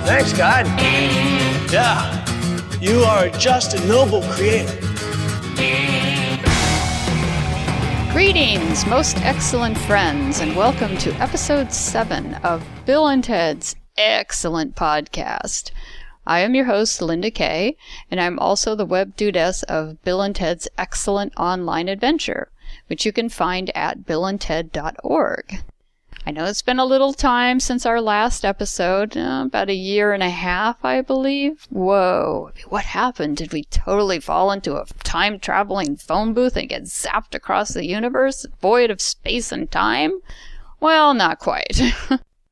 Thanks, God. Yeah, you are just a noble creator. Greetings, most excellent friends, and welcome to episode 7 of Bill and Ted's Excellent Podcast. I am your host, Linda Kay, and I'm also the web dudess of Bill and Ted's Excellent Online Adventure, which you can find at billandted.org. I know it's been a little time since our last episode, about 1.5 years, I believe. Whoa, what happened? Did we totally fall into a time-traveling phone booth and get zapped across the universe, void of space and time? Well, not quite.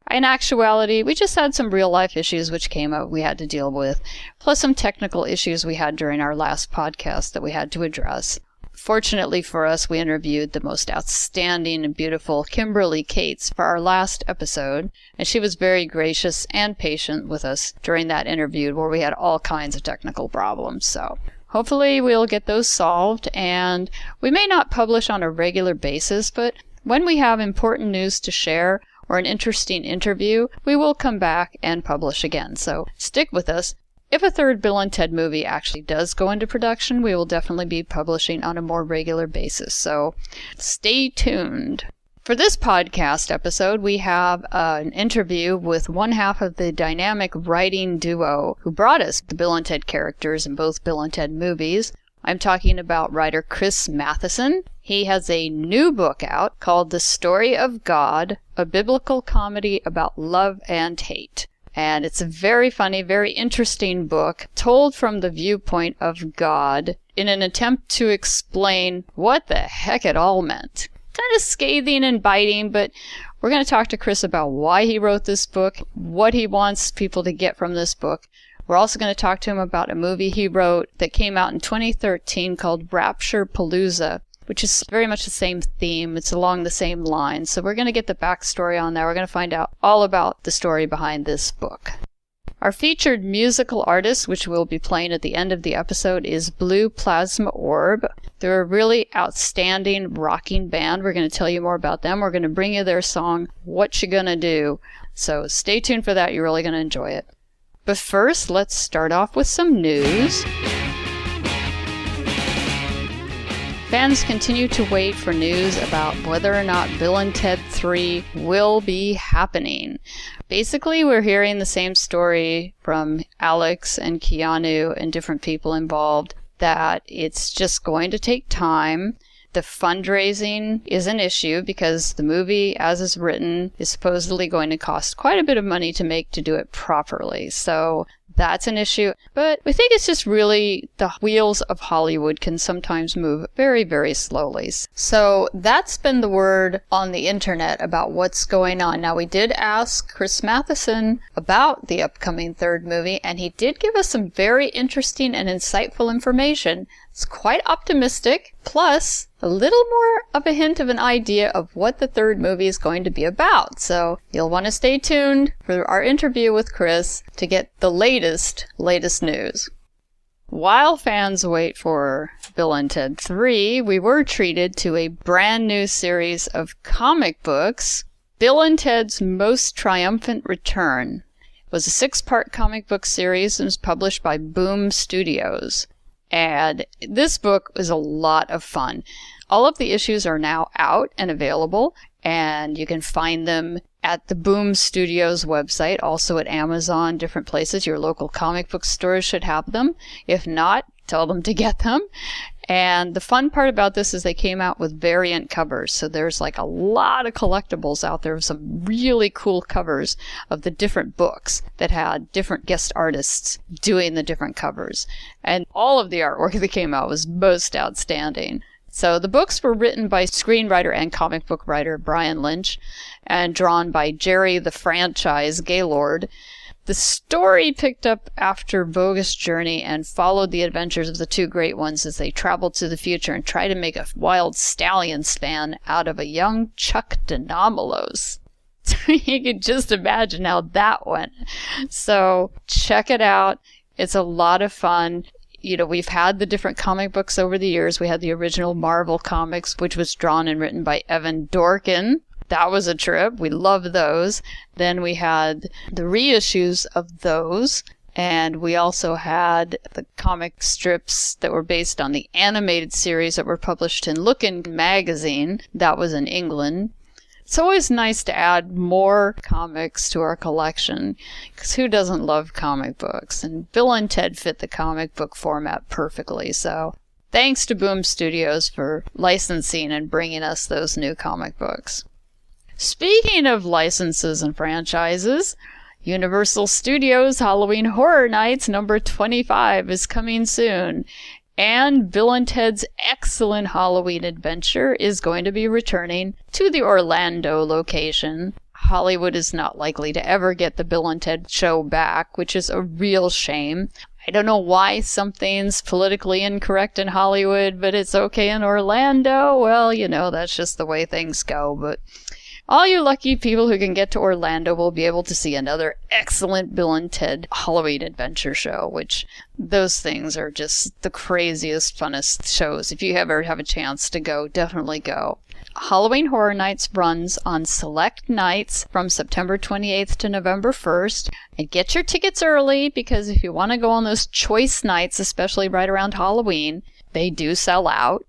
In actuality, we just had some real-life issues which came up we had to deal with, plus some technical issues we had during our last podcast that we had to address. Fortunately for us, we interviewed the most outstanding and beautiful Kimberly Cates for our last episode, and she was very gracious and patient with us during that interview where we had all kinds of technical problems. So hopefully we'll get those solved, and we may not publish on a regular basis, but when we have important news to share or an interesting interview, we will come back and publish again. So stick with us. If a third Bill and Ted movie actually does go into production, we will definitely be publishing on a more regular basis, so stay tuned. For this podcast episode, we have an interview with one half of the dynamic writing duo who brought us the Bill and Ted characters in both Bill and Ted movies. I'm talking about writer Chris Matheson. He has a new book out called The Story of God, a biblical comedy about love and hate. And it's a very funny, very interesting book told from the viewpoint of God in an attempt to explain what the heck it all meant. Kind of scathing and biting, but we're going to talk to Chris about why he wrote this book, what he wants people to get from this book. We're also going to talk to him about a movie he wrote that came out in 2013 called Rapture Palooza, which is very much the same theme. It's along the same lines. So we're going to get the backstory on that. We're going to find out all about the story behind this book. Our featured musical artist, which we'll be playing at the end of the episode, is Blue Plasma Orb. They're a really outstanding rocking band. We're going to tell you more about them. We're going to bring you their song, What You Gonna Do. So stay tuned for that. You're really going to enjoy it. But first, let's start off with some news. Fans continue to wait for news about whether or not Bill and Ted 3 will be happening. Basically, we're hearing the same story from Alex and Keanu and different people involved, that it's just going to take time. The fundraising is an issue because the movie, as is written, is supposedly going to cost quite a bit of money to make to do it properly. So that's an issue. But we think it's just really the wheels of Hollywood can sometimes move very, very slowly. So that's been the word on the internet about what's going on. Now, we did ask Chris Matheson about the upcoming third movie, and he did give us some very interesting and insightful information. It's quite optimistic, plus a little more of a hint of an idea of what the third movie is going to be about. So you'll want to stay tuned for our interview with Chris to get the latest news. While fans wait for Bill and Ted 3, we were treated to a brand new series of comic books, Bill and Ted's Most Triumphant Return. It was a 6-part comic book series and was published by Boom Studios. And this book was a lot of fun. All of the issues are now out and available, and you can find them at the Boom Studios website, also at Amazon, different places. Your local comic book stores should have them. If not, tell them to get them. And the fun part about this is they came out with variant covers. So there's like a lot of collectibles out there with some really cool covers of the different books that had different guest artists doing the different covers. And all of the artwork that came out was most outstanding. So the books were written by screenwriter and comic book writer Brian Lynch and drawn by Jerry the Franchise Gaylord. The story picked up after Vogus' journey and followed the adventures of the two great ones as they traveled to the future and tried to make a wild stallion span out of a young Chuck Denomalos. You could just imagine how that went. So check it out. It's a lot of fun. You know, we've had the different comic books over the years. We had the original Marvel comics, which was drawn and written by Evan Dorkin. That was a trip. We loved those. Then we had the reissues of those. And we also had the comic strips that were based on the animated series that were published in Lookin' magazine. That was in England. It's always nice to add more comics to our collection, because who doesn't love comic books? And Bill and Ted fit the comic book format perfectly. So thanks to Boom Studios for licensing and bringing us those new comic books. Speaking of licenses and franchises, Universal Studios Halloween Horror Nights number 25 is coming soon, and Bill and Ted's excellent Halloween adventure is going to be returning to the Orlando location. Hollywood is not likely to ever get the Bill and Ted show back, which is a real shame. I don't know why something's politically incorrect in Hollywood, but it's okay in Orlando. Well, that's just the way things go, but all you lucky people who can get to Orlando will be able to see another excellent Bill and Ted Halloween adventure show, which those things are just the craziest, funnest shows. If you ever have a chance to go, definitely go. Halloween Horror Nights runs on select nights from September 28th to November 1st. And get your tickets early, because if you want to go on those choice nights, especially right around Halloween, they do sell out.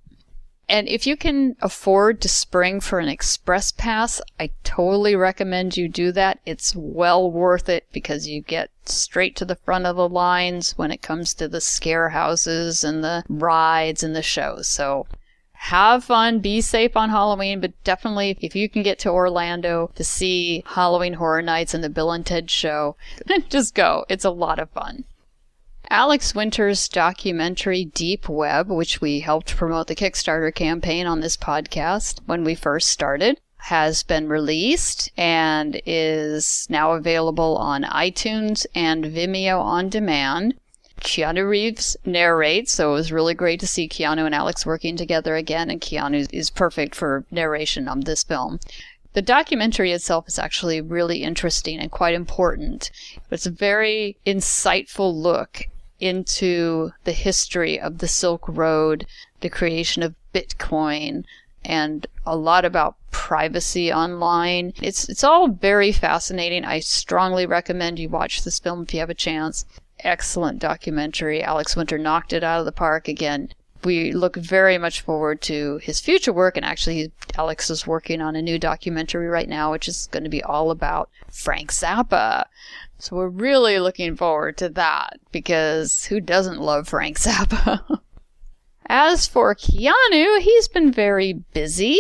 And if you can afford to spring for an express pass, I totally recommend you do that. It's well worth it, because you get straight to the front of the lines when it comes to the scare houses and the rides and the shows. So have fun, be safe on Halloween, but definitely if you can get to Orlando to see Halloween Horror Nights and the Bill and Ted show, just go. It's a lot of fun. Alex Winter's documentary Deep Web, which we helped promote the Kickstarter campaign on this podcast when we first started, has been released and is now available on iTunes and Vimeo on demand. Keanu Reeves narrates, so it was really great to see Keanu and Alex working together again, and Keanu is perfect for narration of this film. The documentary itself is actually really interesting and quite important. It's a very insightful look into the history of the Silk Road, the creation of Bitcoin, and a lot about privacy online. It's all very fascinating. I strongly recommend you watch this film if you have a chance. Excellent documentary. Alex Winter knocked it out of the park again. We look very much forward to his future work, and actually Alex is working on a new documentary right now, which is going to be all about Frank Zappa. So we're really looking forward to that, because who doesn't love Frank Zappa? As for Keanu, he's been very busy.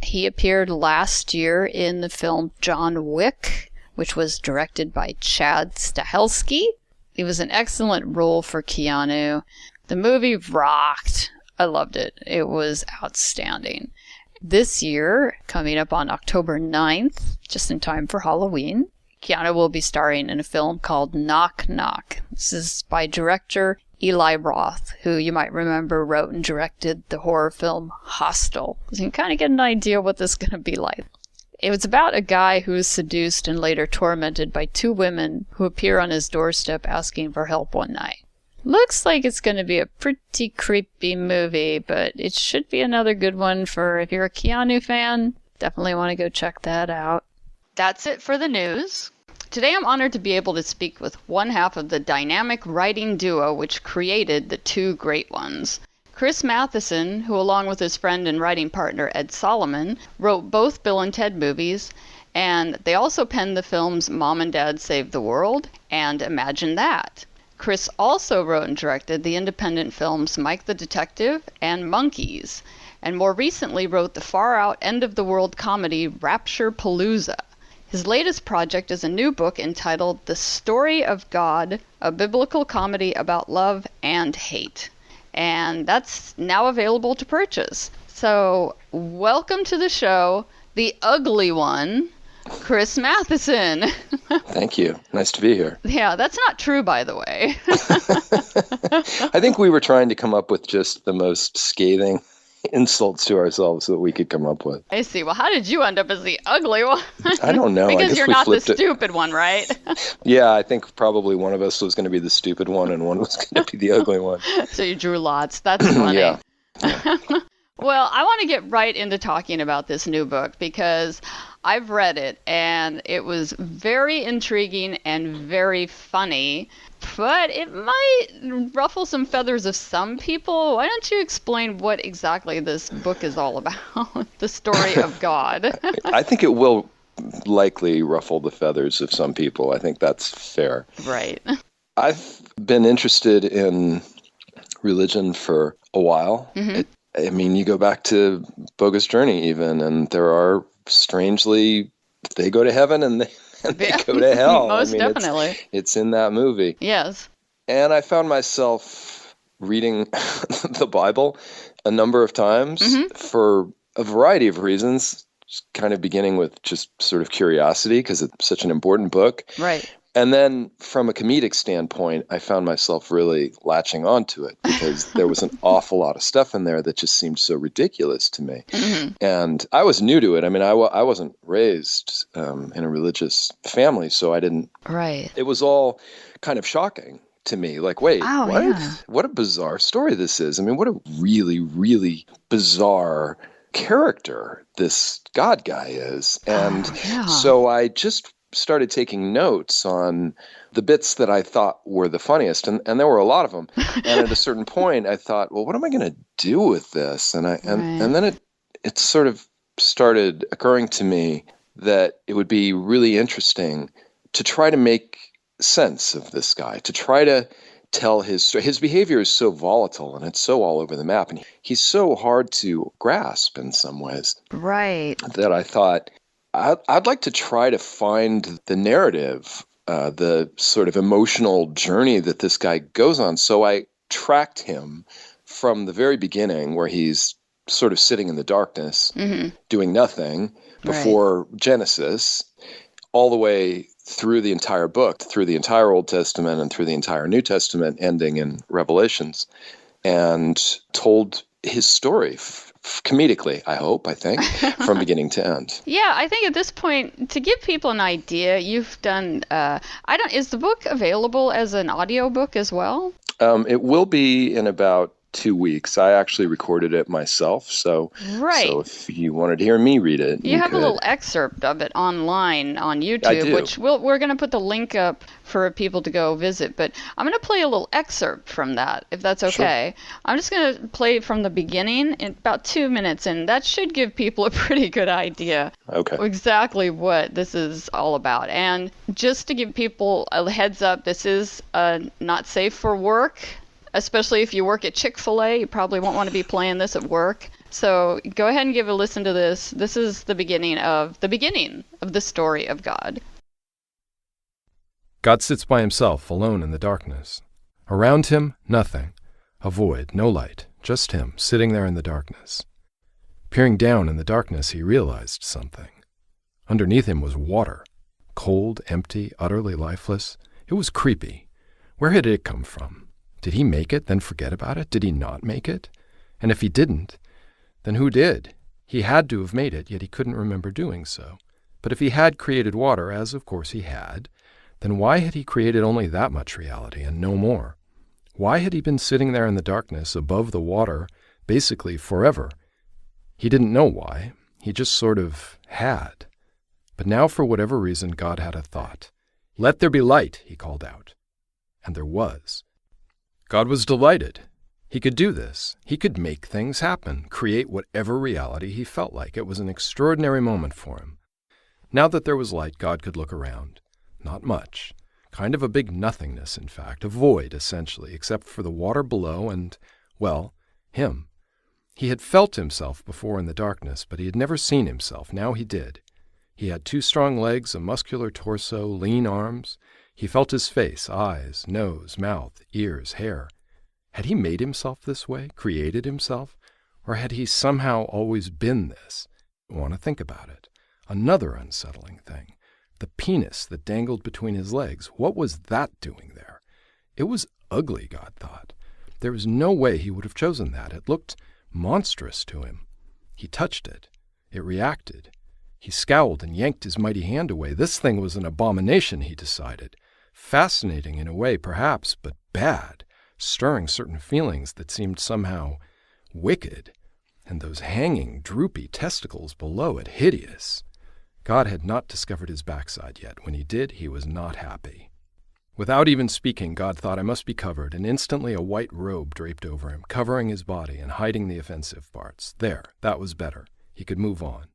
He appeared last year in the film John Wick, which was directed by Chad Stahelski. It was an excellent role for Keanu. The movie rocked. I loved it. It was outstanding. This year, coming up on October 9th, just in time for Halloween, Keanu will be starring in a film called Knock Knock. This is by director Eli Roth, who you might remember wrote and directed the horror film Hostel. So you can kind of get an idea what this is going to be like. It was about a guy who is seduced and later tormented by two women who appear on his doorstep asking for help one night. Looks like it's going to be a pretty creepy movie, but it should be another good one for if you're a Keanu fan. Definitely want to go check that out. That's it for the news. Today I'm honored to be able to speak with one half of the dynamic writing duo which created the two great ones. Chris Matheson, who along with his friend and writing partner Ed Solomon, wrote both Bill and Ted movies, and they also penned the films Mom and Dad Save the World and Imagine That. Chris also wrote and directed the independent films Mike the Detective and Monkeys, and more recently wrote the far-out end-of-the-world comedy Rapture-Palooza. His latest project is a new book entitled The Story of God, a biblical comedy about love and hate. And that's now available to purchase. So, welcome to the show, the ugly one, Chris Matheson. Thank you. Nice to be here. Yeah, that's not true, by the way. I think we were trying to come up with just the most scathing insults to ourselves that we could come up with. I see. Well, how did you end up as the ugly one? I don't know. Because you're not the stupid one, right? Yeah, I think probably one of us was going to be the stupid one and one was going to be the ugly one. So you drew lots. That's funny. Yeah. Well, I want to get right into talking about this new book because I've read it, and it was very intriguing and very funny, but it might ruffle some feathers of some people. Why don't you explain what exactly this book is all about? The story of God. I think it will likely ruffle the feathers of some people. I think that's fair. Right. I've been interested in religion for a while. You go back to Bogus Journey even, and there are strangely, they go to heaven and they go to hell. Most definitely. It's in that movie. Yes. And I found myself reading the Bible a number of times for a variety of reasons, kind of beginning with just sort of curiosity because it's such an important book. Right. And then from a comedic standpoint, I found myself really latching onto it because there was an awful lot of stuff in there that just seemed so ridiculous to me. And I was new to it. I mean, I wasn't raised in a religious family, so I didn't. Right. It was all kind of shocking to me. Like, wait, what? Yeah. What a bizarre story this is. I mean, what a really, really bizarre character this God guy is. And so I just started taking notes on the bits that I thought were the funniest, and there were a lot of them. And at a certain point, I thought, well, what am I going to do with this? And then it sort of started occurring to me that it would be really interesting to try to make sense of this guy, to try to tell his story. His behavior is so volatile and it's so all over the map, and he's so hard to grasp in some ways. Right. That I thought, I'd like to try to find the narrative, the sort of emotional journey that this guy goes on. So I tracked him from the very beginning, where he's sort of sitting in the darkness, doing nothing before Genesis, all the way through the entire book, through the entire Old Testament and through the entire New Testament, ending in Revelations, and told his story comedically, I think, from beginning to end. Yeah, I think at this point, to give people an idea, you've done, is the book available as an audiobook as well? It will be in about 2 weeks. I actually recorded it myself, so if you wanted to hear me read it, you have a little excerpt of it online on YouTube, I do. Which we're going to put the link up for people to go visit, but I'm going to play a little excerpt from that, if that's okay. Sure. I'm just going to play from the beginning in about 2 minutes, and that should give people a pretty good idea exactly what this is all about. And just to give people a heads up, this is not safe for work. Especially if you work at Chick-fil-A, you probably won't want to be playing this at work. So go ahead and give a listen to this. This is the beginning of the story of God. God sits by himself, alone in the darkness. Around him, nothing. A void, no light, just him, sitting there in the darkness. Peering down in the darkness, he realized something. Underneath him was water. Cold, empty, utterly lifeless. It was creepy. Where had it come from? Did he make it, then forget about it? Did he not make it? And if he didn't, then who did? He had to have made it, yet he couldn't remember doing so. But if he had created water, as of course he had, then why had he created only that much reality and no more? Why had he been sitting there in the darkness above the water basically forever? He didn't know why. He just sort of had. But now, for whatever reason, God had a thought. "Let there be light," he called out. And there was. God was delighted. He could do this. He could make things happen, create whatever reality he felt like. It was an extraordinary moment for him. Now that there was light, God could look around. Not much. Kind of a big nothingness, in fact, a void, essentially, except for the water below and, well, him. He had felt himself before in the darkness, but he had never seen himself. Now he did. He had 2 strong legs, a muscular torso, lean arms. He felt his face, eyes, nose, mouth, ears, hair. Had he made himself this way, created himself? Or had he somehow always been this? I want to think about it. Another unsettling thing. The penis that dangled between his legs. What was that doing there? It was ugly, God thought. There was no way he would have chosen that. It looked monstrous to him. He touched it. It reacted. He scowled and yanked his mighty hand away. This thing was an abomination, he decided. Fascinating in a way, perhaps, but bad, stirring certain feelings that seemed somehow wicked, and those hanging, droopy testicles below it hideous. God had not discovered his backside yet. When he did, he was not happy. Without even speaking, God thought, I must be covered, and instantly a white robe draped over him, covering his body and hiding the offensive parts. There, that was better. He could move on.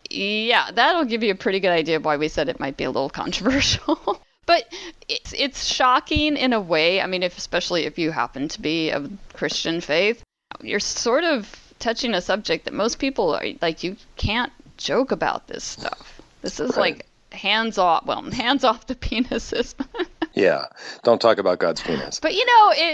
Yeah, that'll give you a pretty good idea of why we said it might be a little controversial. But it's shocking in a way. I mean, especially if you happen to be of Christian faith, you're sort of touching a subject that most people are like, you can't joke about this stuff. This is like hands off the penises. Yeah, don't talk about God's penis. But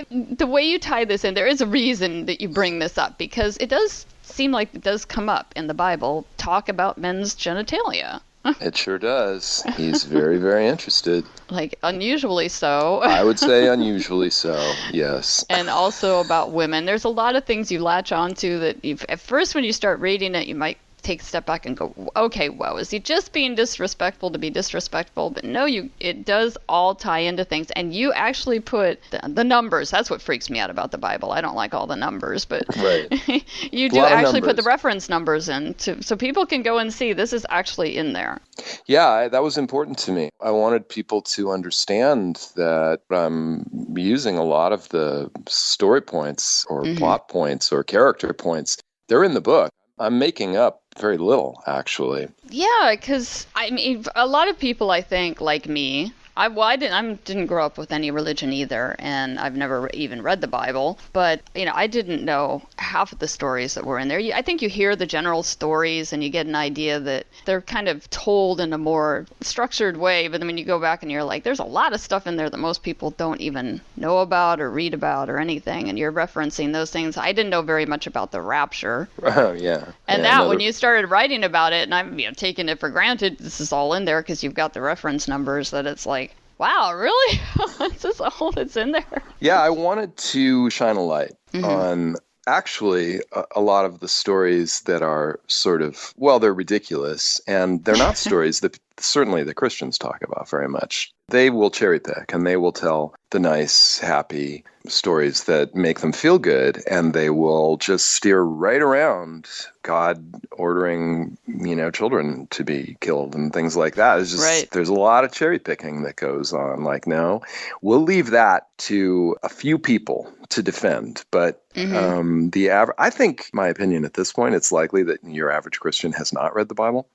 the way you tie this in, there is a reason that you bring this up, because it does seem like it does come up in the Bible, talk about men's genitalia. It sure does. He's very, very interested. Like, unusually so. I would say unusually so, yes. And also about women. There's a lot of things you latch onto that at first when you start reading it, you might take a step back and go, okay, well, is he just being disrespectful to be disrespectful? But no, it does all tie into things. And you actually put the numbers. That's what freaks me out about the Bible. I don't like all the numbers, but right. You do actually put the reference numbers in so people can go and see this is actually in there. Yeah, that was important to me. I wanted people to understand that I'm using a lot of the story points or plot points or character points. They're in the book. I'm making up very little, actually. Yeah, because, I mean, a lot of people, I think, like me, I didn't grow up with any religion either, and I've never even read the Bible, but, I didn't know half of the stories that were in there. I think you hear the general stories, and you get an idea that they're kind of told in a more structured way, but then when you go back and you're like, there's a lot of stuff in there that most people don't even know about or read about or anything, and you're referencing those things. I didn't know very much about the rapture. Oh, yeah. And when you started writing about it, and I'm taking it for granted, this is all in there because you've got the reference numbers, that it's like, wow, really? This is all that's in there? Yeah, I wanted to shine a light on actually a lot of the stories that are sort of, well, they're ridiculous, and they're not stories that certainly the Christians talk about very much. They will cherry pick, and they will tell the nice, happy stories that make them feel good, and they will just steer right around God ordering, children to be killed and things like that. It's just, There's a lot of cherry picking that goes on. Like, no, we'll leave that to a few people to defend. But I think, my opinion at this point, it's likely that your average Christian has not read the Bible.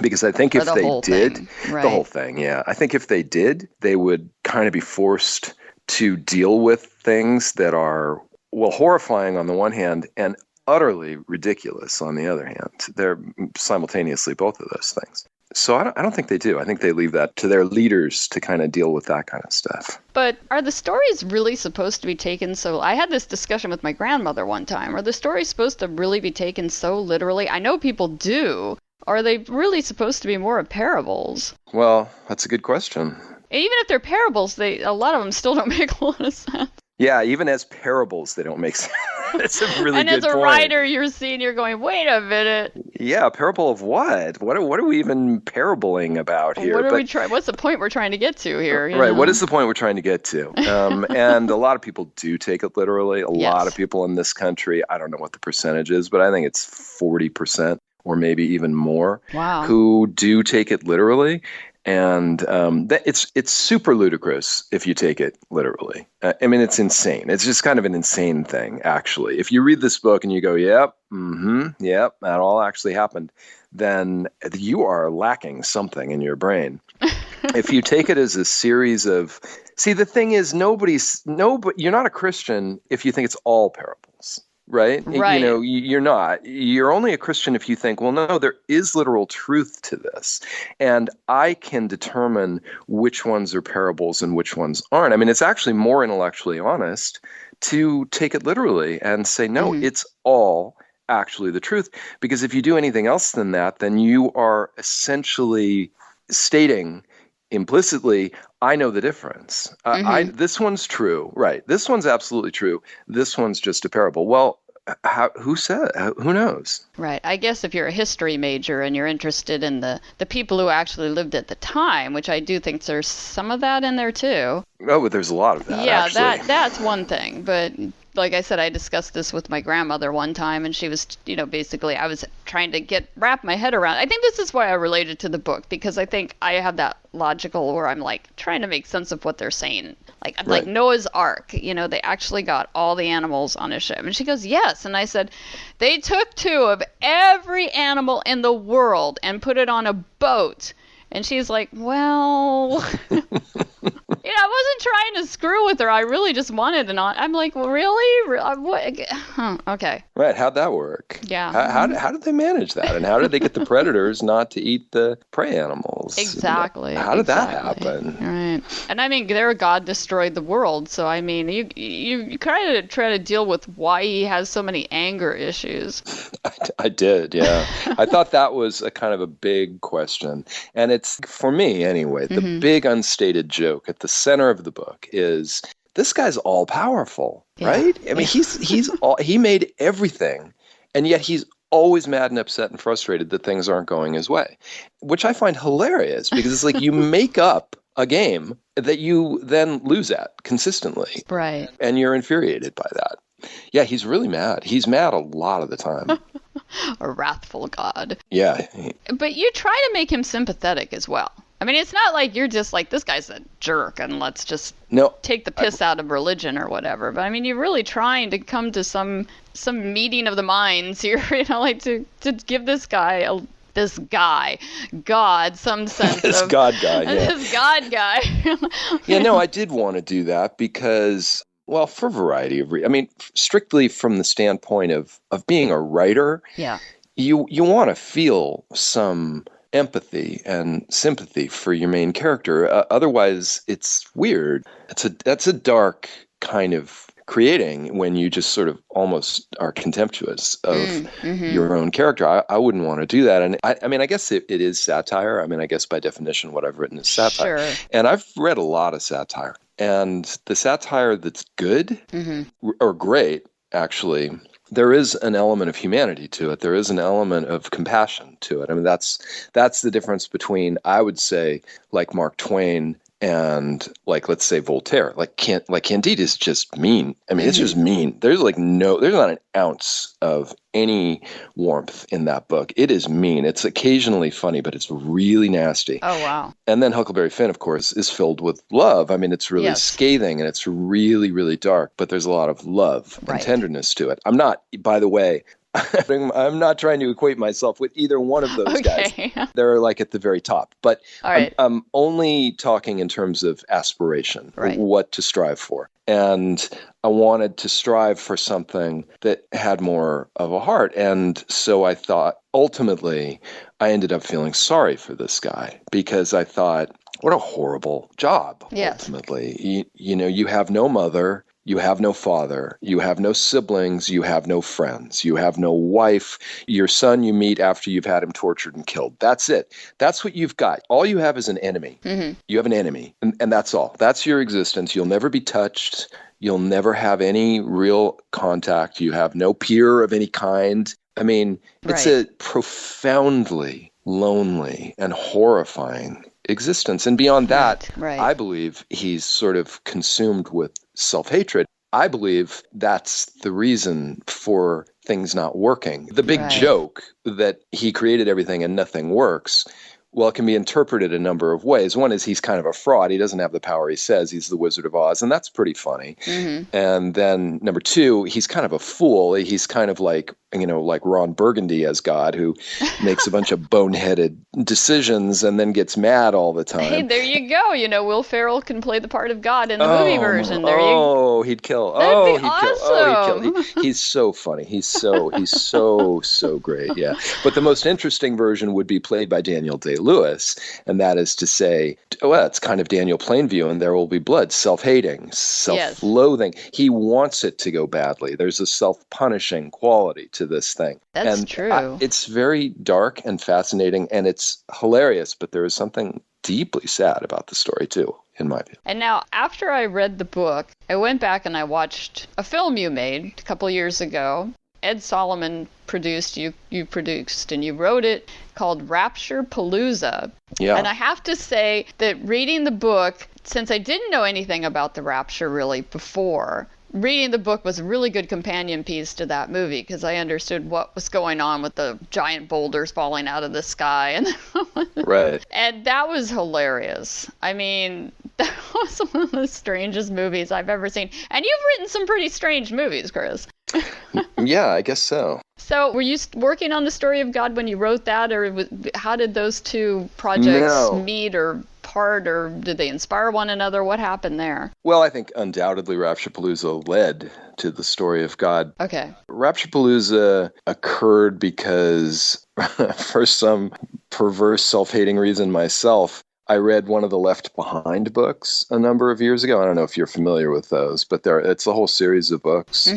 Because I think if they did, the whole thing, yeah. I think if they did, they would kind of be forced to deal with things that are, well, horrifying on the one hand and utterly ridiculous on the other hand. They're simultaneously both of those things. So I don't think they do. I think they leave that to their leaders to kind of deal with that kind of stuff. But are the stories really supposed to be taken so... I had this discussion with my grandmother one time. Are the stories supposed to really be taken so literally? I know people do. Are they really supposed to be more of parables? Well, that's a good question. And even if they're parables, a lot of them still don't make a lot of sense. Yeah, even as parables, they don't make sense. That's a really good point. And as a writer, you're going, wait a minute. Yeah, a parable of what? What are we even parabling about here? What's the point we're trying to get to here? Right, what is the point we're trying to get to? And a lot of people do take it literally. A lot of people in this country, I don't know what the percentage is, but I think it's 40%. Or maybe even more, who do take it literally. And it's super ludicrous if you take it literally. I mean, it's insane. It's just kind of an insane thing, actually. If you read this book and you go, yep, that all actually happened, then you are lacking something in your brain. If you take it as a series of... See, the thing is, you're not a Christian if you think it's all parables. Right? You're not. You're only a Christian if you think, well, no, there is literal truth to this. And I can determine which ones are parables and which ones aren't. I mean, it's actually more intellectually honest to take it literally and say, no, it's all actually the truth. Because if you do anything else than that, then you are essentially stating implicitly, I know the difference. This one's true. Right. This one's absolutely true. This one's just a parable. Well, who said? Who knows? Right. I guess if you're a history major and you're interested in the people who actually lived at the time, which I do think there's some of that in there too. Oh, but there's a lot of that. Yeah, actually. that's one thing. But like I said, I discussed this with my grandmother one time, and she was, basically I was trying to wrap my head around. I think this is why I related to the book, because I think I have that logical where I'm like trying to make sense of what they're saying. Like Noah's Ark, they actually got all the animals on a ship. And she goes, yes. And I said, they took 2 of every animal in the world and put it on a boat. And she's like, well, I wasn't trying to screw with her. I really just wanted to not. I'm like, well, really? What? Okay. Right. How'd that work? Yeah. How did they manage that? And how did they get the predators not to eat the prey animals? Exactly. How did that happen? Right. And I mean, their God destroyed the world. So, I mean, you kind of try to deal with why he has so many anger issues. I did, yeah. I thought that was a kind of a big question. And it's, for me anyway, the big unstated joke at the center of the book is this guy's all powerful, right? I mean, he made everything, and yet he's always mad and upset and frustrated that things aren't going his way, which I find hilarious because it's like you make up a game that you then lose at consistently. Right. And you're infuriated by that. Yeah, he's really mad. He's mad a lot of the time. A wrathful God. Yeah. But you try to make him sympathetic as well. I mean, it's not like you're just like, this guy's a jerk and let's just take the piss out of religion or whatever. But I mean, you're really trying to come to some meeting of the minds here, like to give this guy God, some sense this of... God guy, yeah. This God guy. Yeah, no, I did want to do that because... Well, for a variety of reasons. I mean, strictly from the standpoint of being a writer, you want to feel some empathy and sympathy for your main character. Otherwise, it's weird. That's a dark kind of creating when you just sort of almost are contemptuous of your own character. I wouldn't want to do that. And I mean, I guess it is satire. I mean, I guess by definition, what I've written is satire. Sure. And I've read a lot of satire. And the satire that's good or great, actually, there is an element of humanity to it. There is an element of compassion to it. I mean, that's the difference between, I would say, like Mark Twain and like, let's say, Voltaire. Like Candide is just mean. I mean, it's just mean. There's not an ounce of any warmth in that book. It is mean. It's occasionally funny, but it's really nasty. Oh, wow. And then Huckleberry Finn, of course, is filled with love. I mean, it's really scathing and it's really, really dark, but there's a lot of love and tenderness to it. I'm not, by the way, I'm not trying to equate myself with either one of those guys. They're like at the very top. But I'm only talking in terms of aspiration, what to strive for. And I wanted to strive for something that had more of a heart. And so I thought, ultimately, I ended up feeling sorry for this guy because I thought, what a horrible job, ultimately. You have no mother. You have no father, you have no siblings, you have no friends, you have no wife, your son you meet after you've had him tortured and killed. That's it. That's what you've got. All you have is an enemy. You have an enemy, and that's all. That's your existence. You'll never be touched. You'll never have any real contact. You have no peer of any kind. I mean, it's a profoundly lonely and horrifying existence. And beyond that, I believe he's sort of consumed with self-hatred. I believe that's the reason for things not working. The big joke that he created everything and nothing works, well, it can be interpreted a number of ways. One is he's kind of a fraud. He doesn't have the power he says. He's the Wizard of Oz, and that's pretty funny. And then number two, he's kind of a fool. He's kind of like Ron Burgundy as God, who makes a bunch of boneheaded decisions and then gets mad all the time. Hey, there you go. Will Ferrell can play the part of God in the movie version. He'd kill. That'd be awesome. He'd kill. He's so funny. He's so great. Yeah. But the most interesting version would be played by Daniel Day-Lewis, and that is to say, well, it's kind of Daniel Plainview, and There Will Be Blood, self-hating, self-loathing. He wants it to go badly. There's a self-punishing quality to this thing. That's true. It's very dark and fascinating, and it's hilarious, but there is something deeply sad about the story too, in my view. And now, after I read the book, I went back and I watched a film you made a couple years ago. Ed Solomon produced, you produced, and you wrote it, called Rapture Palooza. Yeah. And I have to say that reading the book, since I didn't know anything about the rapture really before, reading the book was a really good companion piece to that movie because I understood what was going on with the giant boulders falling out of the sky. And right. And that was hilarious. I mean, that was one of the strangest movies I've ever seen. And you've written some pretty strange movies, Chris. Yeah, I guess so. So were you working on the story of God when you wrote that, or how did those two projects meet or part, or did they inspire one another? What happened there? Well, I think undoubtedly Rapturepalooza led to the story of God. Okay. Rapturepalooza occurred because, for some perverse self-hating reason myself, I read one of the Left Behind books a number of years ago. I don't know if you're familiar with those, but it's a whole series of books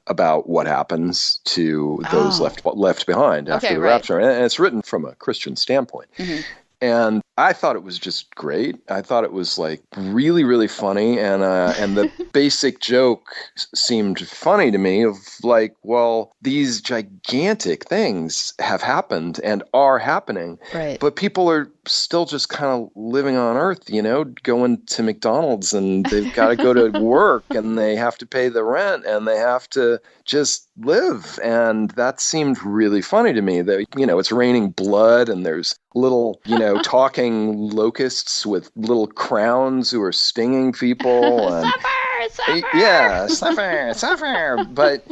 about what happens to those left behind after the rapture. And it's written from a Christian standpoint. Mm-hmm. And I thought it was just great. I thought it was like really, really funny. And the basic joke seemed funny to me of like, well, these gigantic things have happened and are happening. Right. But people are still just kind of living on Earth, going to McDonald's, and they've got to go to work, and they have to pay the rent, and they have to just live. And that seemed really funny to me that, it's raining blood, and there's little, talking locusts with little crowns who are stinging people. And, suffer! Yeah, suffer. But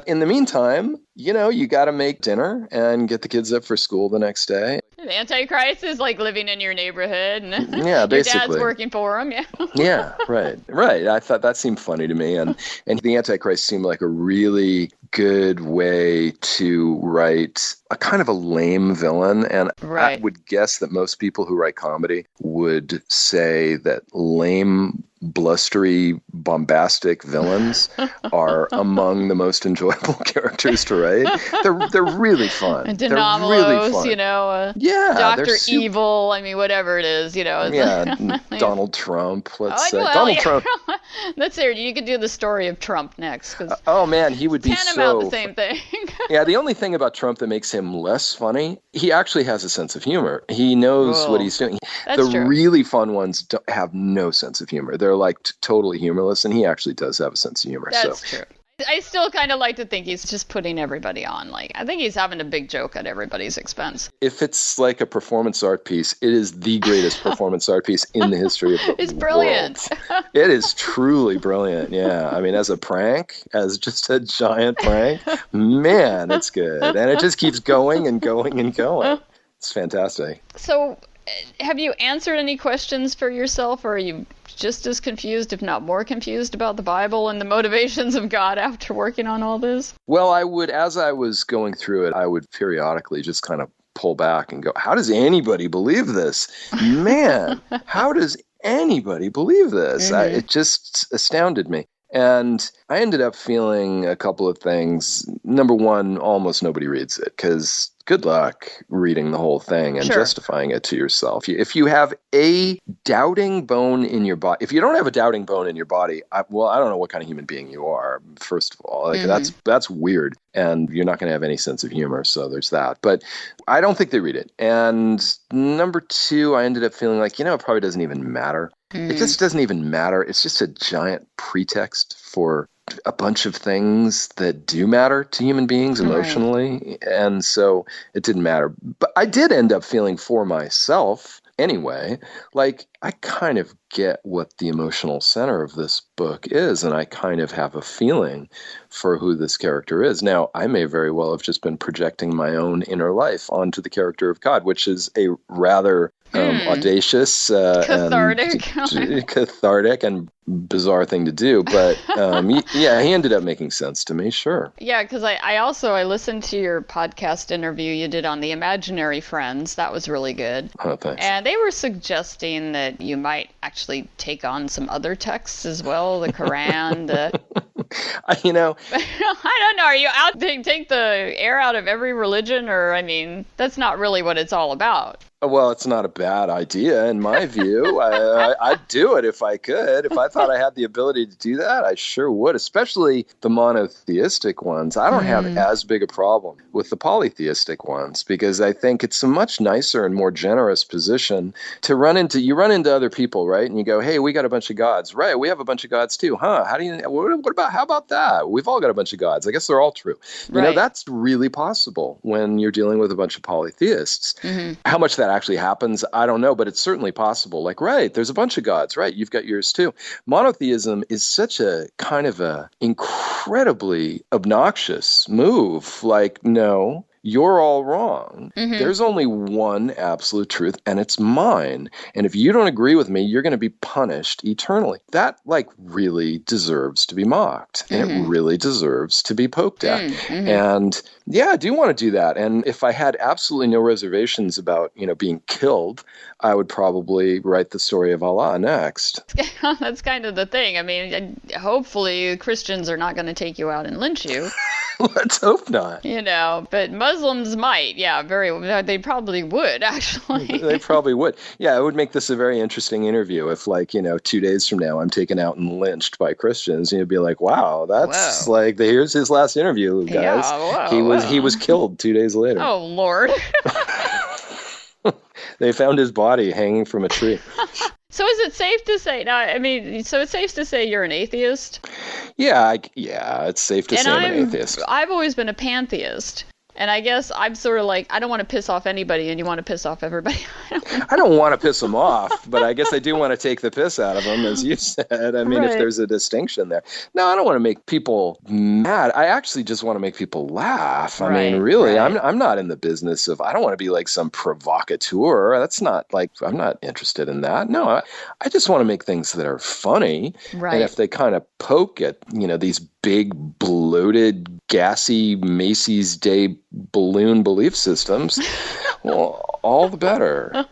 in the meantime, you got to make dinner and get the kids up for school the next day. The Antichrist is like living in your neighborhood, and yeah, basically. Your dad's working for him. Yeah. Yeah, right. I thought that seemed funny to me, and the Antichrist seemed like a really good way to write a kind of a lame villain. And I would guess that most people who write comedy would say that lame, blustery, bombastic villains are among the most enjoyable characters to write. They're really fun. And they're really fun. Dr. Evil, I mean, whatever it is, Donald Trump, let's say. Well, Donald Trump. Let's hear it. You could do the story of Trump next. Oh, man, he would be tantamount the same thing. Yeah, the only thing about Trump that makes him less funny, he actually has a sense of humor. He knows what he's doing. That's true. Really fun ones have no sense of humor. They're like totally humorless, and he actually does have a sense of humor. That's true. I still kind of like to think he's just putting everybody on. Like, I think he's having a big joke at everybody's expense. If it's like a performance art piece, it is the greatest performance art piece in the history of the It's brilliant. world. It is truly brilliant. Yeah. I mean, as a prank, as just a giant prank, man, it's good. And it just keeps going and going and going. It's fantastic. So, have you answered any questions for yourself, or are you just as confused, if not more confused, about the Bible and the motivations of God after working on all this? Well, I would, as I was going through it, I would periodically just kind of pull back and go, how does anybody believe this? Man, how does anybody believe this? Mm-hmm. It just astounded me. And I ended up feeling a couple of things. Number one, almost nobody reads it because good luck reading the whole thing and justifying it to yourself. If you have a doubting bone in your body, if you don't have a doubting bone in your body, I don't know what kind of human being you are, first of all. Like, that's weird. And you're not going to have any sense of humor. So there's that. But I don't think they read it. And number two, I ended up feeling like, it probably doesn't even matter. It just doesn't even matter. It's just a giant pretext for a bunch of things that do matter to human beings emotionally. And so it didn't matter. But I did end up feeling for myself anyway, like I kind of get what the emotional center of this book is, and I kind of have a feeling for who this character is. Now, I may very well have just been projecting my own inner life onto the character of God, which is a rather audacious, cathartic and bizarre thing to do. But he ended up making sense to me, sure. Yeah, because I listened to your podcast interview you did on the imaginary friends. That was really good. Oh, thanks. And they were suggesting that you might actually take on some other texts as well, the Quran, I don't know. Are you out to take the air out of every religion? Or, I mean, that's not really what it's all about. Well, it's not a bad idea in my view. I'd do it if I could. If I thought I had the ability to do that, I sure would, especially the monotheistic ones. I don't have as big a problem with the polytheistic ones because I think it's a much nicer and more generous position to run into other people, right? And you go, hey, we got a bunch of gods. Right, we have a bunch of gods too. Huh? How about that? We've all got a bunch of gods. I guess they're all true. You know, that's really possible when you're dealing with a bunch of polytheists. How much that actually happens, I don't know, but it's certainly possible. Like, right, there's a bunch of gods, right? You've got yours too. Monotheism is such a kind of a incredibly obnoxious move. Like, no, you're all wrong. There's only one absolute truth, and it's mine. And if you don't agree with me, you're going to be punished eternally. That, like, really deserves to be mocked. And it really deserves to be poked at. And yeah, I do want to do that. And if I had absolutely no reservations about, being killed, I would probably write the story of Allah next. That's kind of the thing. I mean, hopefully Christians are not going to take you out and lynch you. Let's hope not. But Muslims might. Yeah, they probably would, actually. They probably would. Yeah, it would make this a very interesting interview if, 2 days from now I'm taken out and lynched by Christians. And you'd be like, wow, that's here's his last interview, guys. Yeah, he was killed 2 days later. Oh, Lord. They found his body hanging from a tree. So is it safe to say, so it's safe to say you're an atheist? Yeah, it's safe to say I'm an atheist. I've always been a pantheist. And I guess I'm sort of like, I don't want to piss off anybody, and you want to piss off everybody. I don't want to piss them off, but I guess I do want to take the piss out of them, as you said. I mean, if there's a distinction there. No, I don't want to make people mad. I actually just want to make people laugh. I mean, really, I'm not in the business of, I don't want to be like some provocateur. That's not like, I'm not interested in that. No, I just want to make things that are funny. Right. And if they kind of poke at, these big, bloated, gassy Macy's Day balloon belief systems, well, all the better.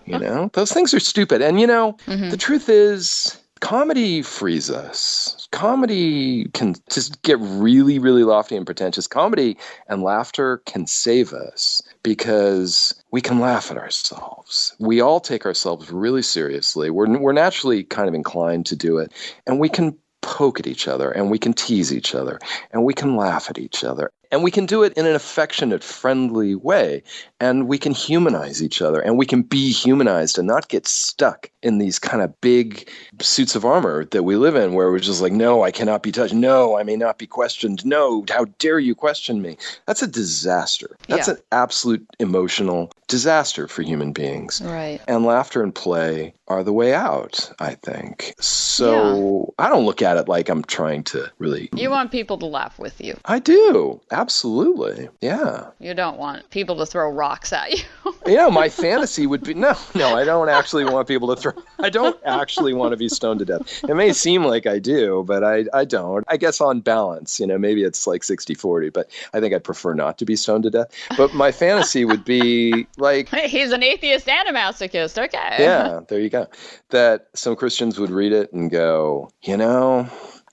Those things are stupid. And the truth is, comedy frees us. Comedy can just get really, really lofty and pretentious. Comedy and laughter can save us because we can laugh at ourselves. We all take ourselves really seriously. We're naturally kind of inclined to do it, and we can poke at each other, and we can tease each other, and we can laugh at each other. And we can do it in an affectionate, friendly way. And we can humanize each other. And we can be humanized and not get stuck in these kind of big suits of armor that we live in, where we're just like, no, I cannot be touched. No, I may not be questioned. No, how dare you question me? That's a disaster. That's an absolute emotional disaster for human beings. Right. And laughter and play are the way out, I think. So I don't look at it like I'm trying to really... You want people to laugh with you. I do. Absolutely. Yeah. You don't want people to throw rocks at you. My fantasy would be, no, I don't actually want people to I don't actually want to be stoned to death. It may seem like I do, but I don't. I guess on balance, maybe it's like 60-40, but I think I'd prefer not to be stoned to death. But my fantasy would be like... He's an atheist and a masochist. Okay. Yeah, there you go. That some Christians would read it and go,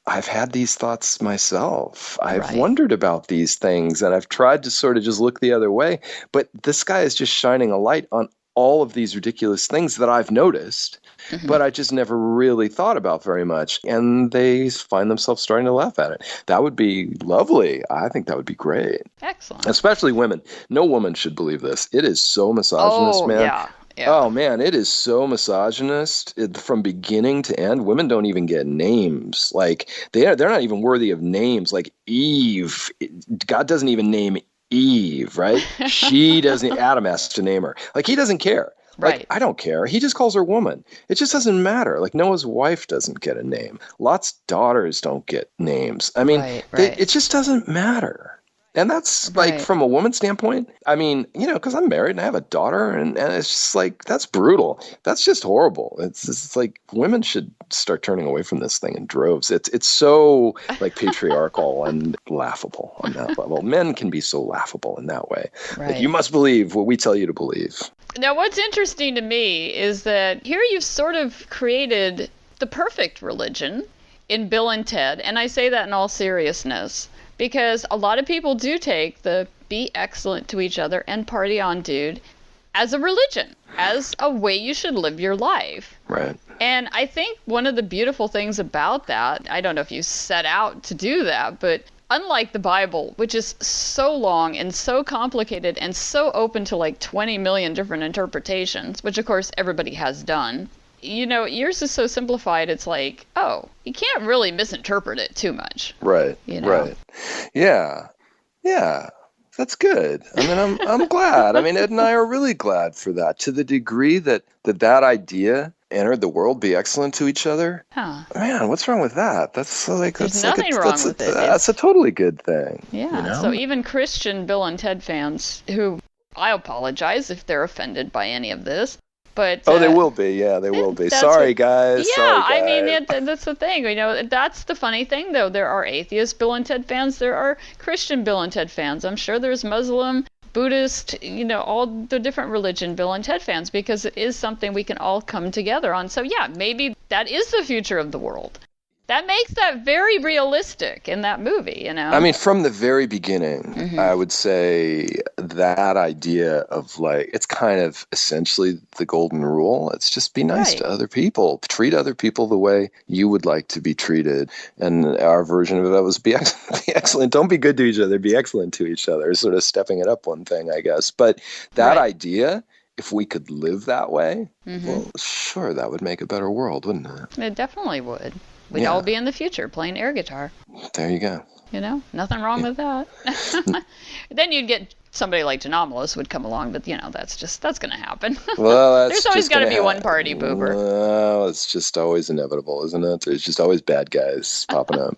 I've had these thoughts myself. I've wondered about these things, and I've tried to sort of just look the other way. But this guy is just shining a light on all of these ridiculous things that I've noticed, but I just never really thought about very much. And they find themselves starting to laugh at it. That would be lovely. I think that would be great. Excellent. Especially women. No woman should believe this. It is so misogynist, man. Yeah. Yeah. Oh, man, it is so misogynist from beginning to end. Women don't even get names. Like, they're not even worthy of names. Like Eve, God doesn't even name Eve, right? She doesn't, Adam has to name her. Like, he doesn't care. Like, I don't care. He just calls her woman. It just doesn't matter. Like, Noah's wife doesn't get a name. Lot's daughters don't get names. I mean, it just doesn't matter. And that's like, from a woman's standpoint, I mean, because I'm married and I have a daughter, and it's just like, that's brutal. That's just horrible. It's like, women should start turning away from this thing in droves. It's so like patriarchal and laughable on that level. Men can be so laughable in that way. Like, you must believe what we tell you to believe. Now, what's interesting to me is that here you've sort of created the perfect religion in Bill and Ted. And I say that in all seriousness, because a lot of people do take the be excellent to each other and party on, dude, as a religion, as a way you should live your life. Right. And I think one of the beautiful things about that, I don't know if you set out to do that, but unlike the Bible, which is so long and so complicated and so open to like 20 million different interpretations, which of course everybody has done, yours is so simplified, it's like, oh, you can't really misinterpret it too much. Right, right. Yeah, that's good. I mean, I'm glad. I mean, Ed and I are really glad for that, to the degree that idea entered the world, be excellent to each other. Huh. Man, what's wrong with that? There's nothing wrong with it. That's a totally good thing. Yeah, so even Christian Bill and Ted fans, who I apologize if they're offended by any of this, but they will be. Yeah, they will be. Sorry, guys. Yeah, I mean, that's the thing. That's the funny thing, though. There are atheist Bill and Ted fans. There are Christian Bill and Ted fans. I'm sure there's Muslim, Buddhist, all the different religion Bill and Ted fans, because it is something we can all come together on. So yeah, maybe that is the future of the world. That makes that very realistic in that movie, I mean, from the very beginning, I would say that idea of it's kind of essentially the golden rule. It's just be nice to other people. Treat other people the way you would like to be treated. And our version of that was be excellent. Don't be good to each other. Be excellent to each other. Sort of stepping it up one thing, I guess. But that idea, if we could live that way, well, sure, that would make a better world, wouldn't it? It definitely would. We'd all be in the future playing air guitar. There you go. Nothing wrong with that. Then you'd get somebody like Genomalous would come along, but that's going to happen. Well, there's always got to be one party pooper. Well, it's just always inevitable, isn't it? There's just always bad guys popping up.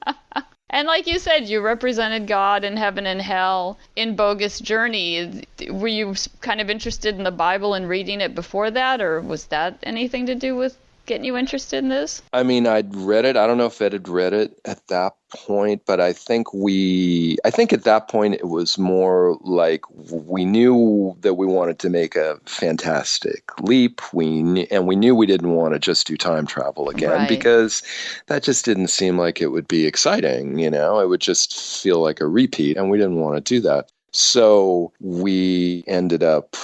And like you said, you represented God in heaven and hell in Bogus Journey. Were you kind of interested in the Bible and reading it before that, or was that anything to do with getting you interested in this? I mean, I'd read it. I don't know if Ed had read it at that point, but I think at that point it was more like we knew that we wanted to make a fantastic leap. We knew we didn't want to just do time travel again, because that just didn't seem like it would be exciting. It would just feel like a repeat, and we didn't want to do that. So we ended up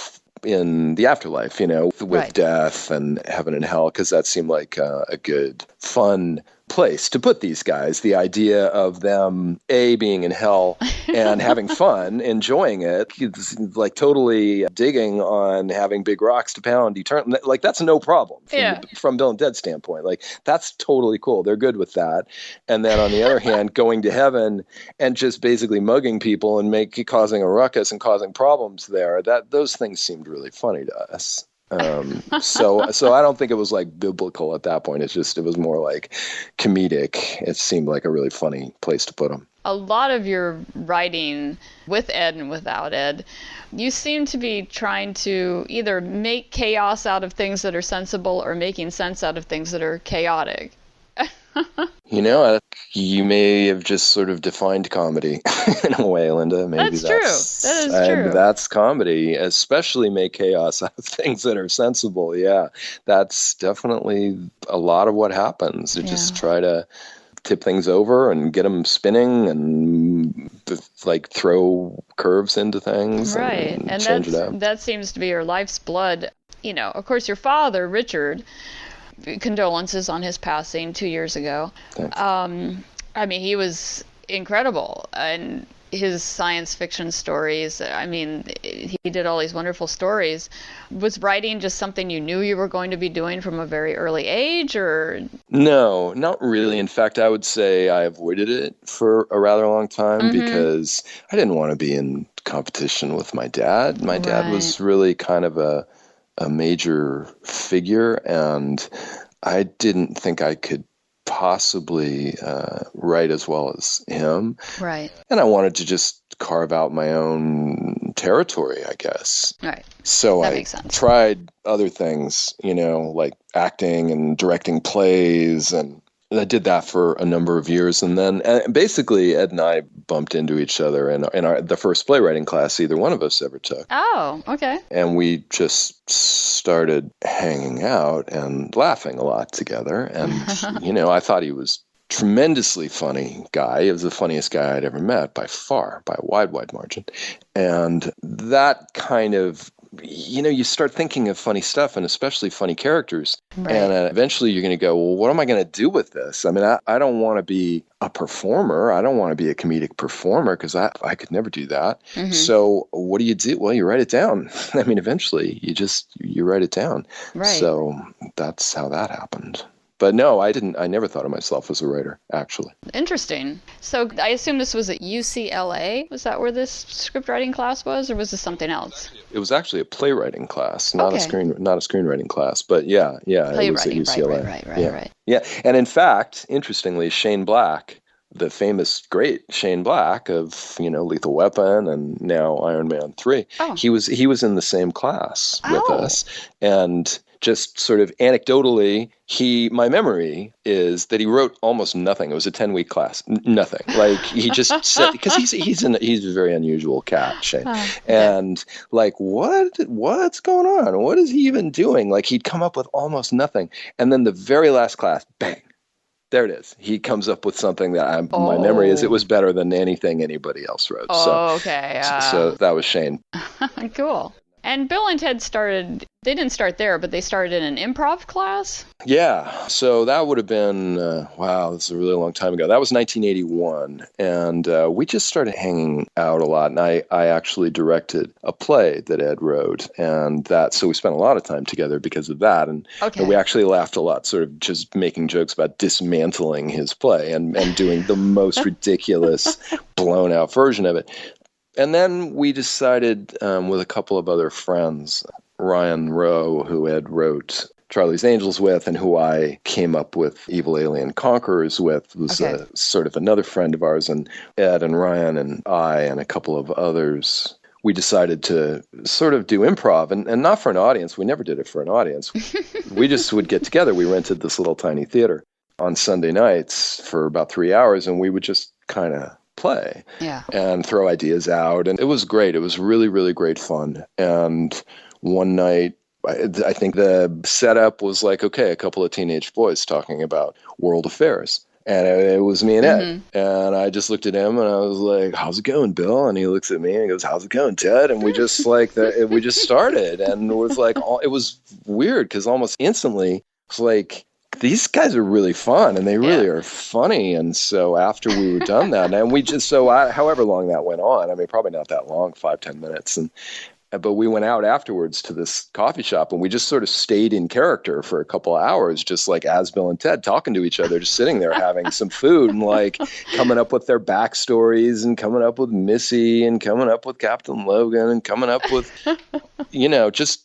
in the afterlife, with death and heaven and hell, because that seemed like a good, fun place to put these guys. The idea of them, being in hell and having fun, enjoying it, like totally digging on having big rocks to pound eternally. Like, that's no problem from Bill and Ted's standpoint. Like, that's totally cool. They're good with that. And then on the other hand, going to heaven and just basically mugging people and causing a ruckus and causing problems there, those things seemed really funny to us. So I don't think it was like biblical at that point. It was more like comedic. It seemed like a really funny place to put them. A lot of your writing with Ed and without Ed, you seem to be trying to either make chaos out of things that are sensible or making sense out of things that are chaotic. You may have just sort of defined comedy in a way, Linda. Maybe that's true. That is true. That's comedy, especially make chaos out of things that are sensible. Yeah, that's definitely a lot of what happens. To just try to tip things over and get them spinning and throw curves into things. Right, and change it up. That seems to be your life's blood. Of course, your father, Richard, condolences on his passing 2 years ago. I mean, he was incredible, and his science fiction stories, I mean, he did all these wonderful stories. Was writing just something you knew you were going to be doing from a very early age, or? No, not really. In fact, I would say I avoided it for a rather long time because I didn't want to be in competition with my dad. My dad was really kind of a major figure, and I didn't think I could possibly write as well as him. Right. And I wanted to just carve out my own territory, I guess. Right. So that I makes sense. tried other things, like acting and directing plays, and I did that for a number of years. And then basically Ed and I bumped into each other in the first playwriting class either one of us ever took. Oh, okay. And we just started hanging out and laughing a lot together. And, I thought he was tremendously funny guy. He was the funniest guy I'd ever met by far, by a wide, wide margin. And that kind of you start thinking of funny stuff and especially funny characters. Right. And eventually you're going to go, well, what am I going to do with this? I mean, I don't want to be a performer. I don't want to be a comedic performer because I could never do that. Mm-hmm. So what do? Well, you write it down. I mean, eventually you write it down. Right. So that's how that happened. But no, I never thought of myself as a writer, actually. Interesting. So I assume this was at UCLA? Was that where this script writing class was, or was this something else? It was actually a playwriting class, not a screenwriting class. But yeah, it was at UCLA. Right. Yeah, and in fact, interestingly, Shane Black, the famous, great Shane Black of Lethal Weapon and now Iron Man 3, he was in the same class with us, and just sort of anecdotally, my memory is that he wrote almost nothing. It was a 10-week class, nothing. Like he just said, because he's a very unusual cat, Shane, and like what's going on? What is he even doing? Like he'd come up with almost nothing, and then the very last class, bang. There it is. He comes up with something that my memory is it was better than anything anybody else wrote. So that was Shane. Cool. And Bill and Ted they didn't start there, but they started in an improv class? Yeah. So that would have been, this is a really long time ago. That was 1981. And we just started hanging out a lot. And I actually directed a play that Ed wrote. And so we spent a lot of time together because of that. And we actually laughed a lot, sort of just making jokes about dismantling his play and doing the most ridiculous, blown out version of it. And then we decided with a couple of other friends, Ryan Rowe, who Ed wrote Charlie's Angels with, and who I came up with Evil Alien Conquerors with, was sort of another friend of ours. And Ed and Ryan and I and a couple of others, we decided to sort of do improv, and not for an audience. We never did it for an audience. We just would get together. We rented this little tiny theater on Sunday nights for about 3 hours, and we would just kind of play and throw ideas out. And it was great. It was really, really great fun. And one night, I think the setup was like, okay, a couple of teenage boys talking about world affairs. And it was me and Ed. And I just looked at him and I was like, how's it going, Bill? And he looks at me and he goes, how's it going, Ted? And we just we just started. And it was like, it was weird because almost instantly it's like, these guys are really fun and they really are funny. And so after we were done that, and we just, however long that went on, I mean, probably not that long, 5-10 minutes. But we went out afterwards to this coffee shop and we just sort of stayed in character for a couple of hours, just like as Bill and Ted talking to each other, just sitting there having some food and like coming up with their backstories and coming up with Missy and coming up with Captain Logan and coming up with, just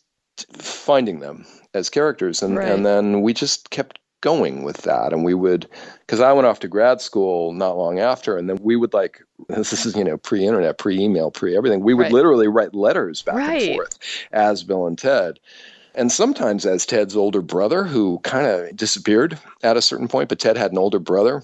finding them as characters. And then we just kept going with that. And we would, because I went off to grad school not long after, and then we would this is, pre-internet, pre-email, pre-everything. We would literally write letters back and forth as Bill and Ted. And sometimes as Ted's older brother, who kind of disappeared at a certain point, but Ted had an older brother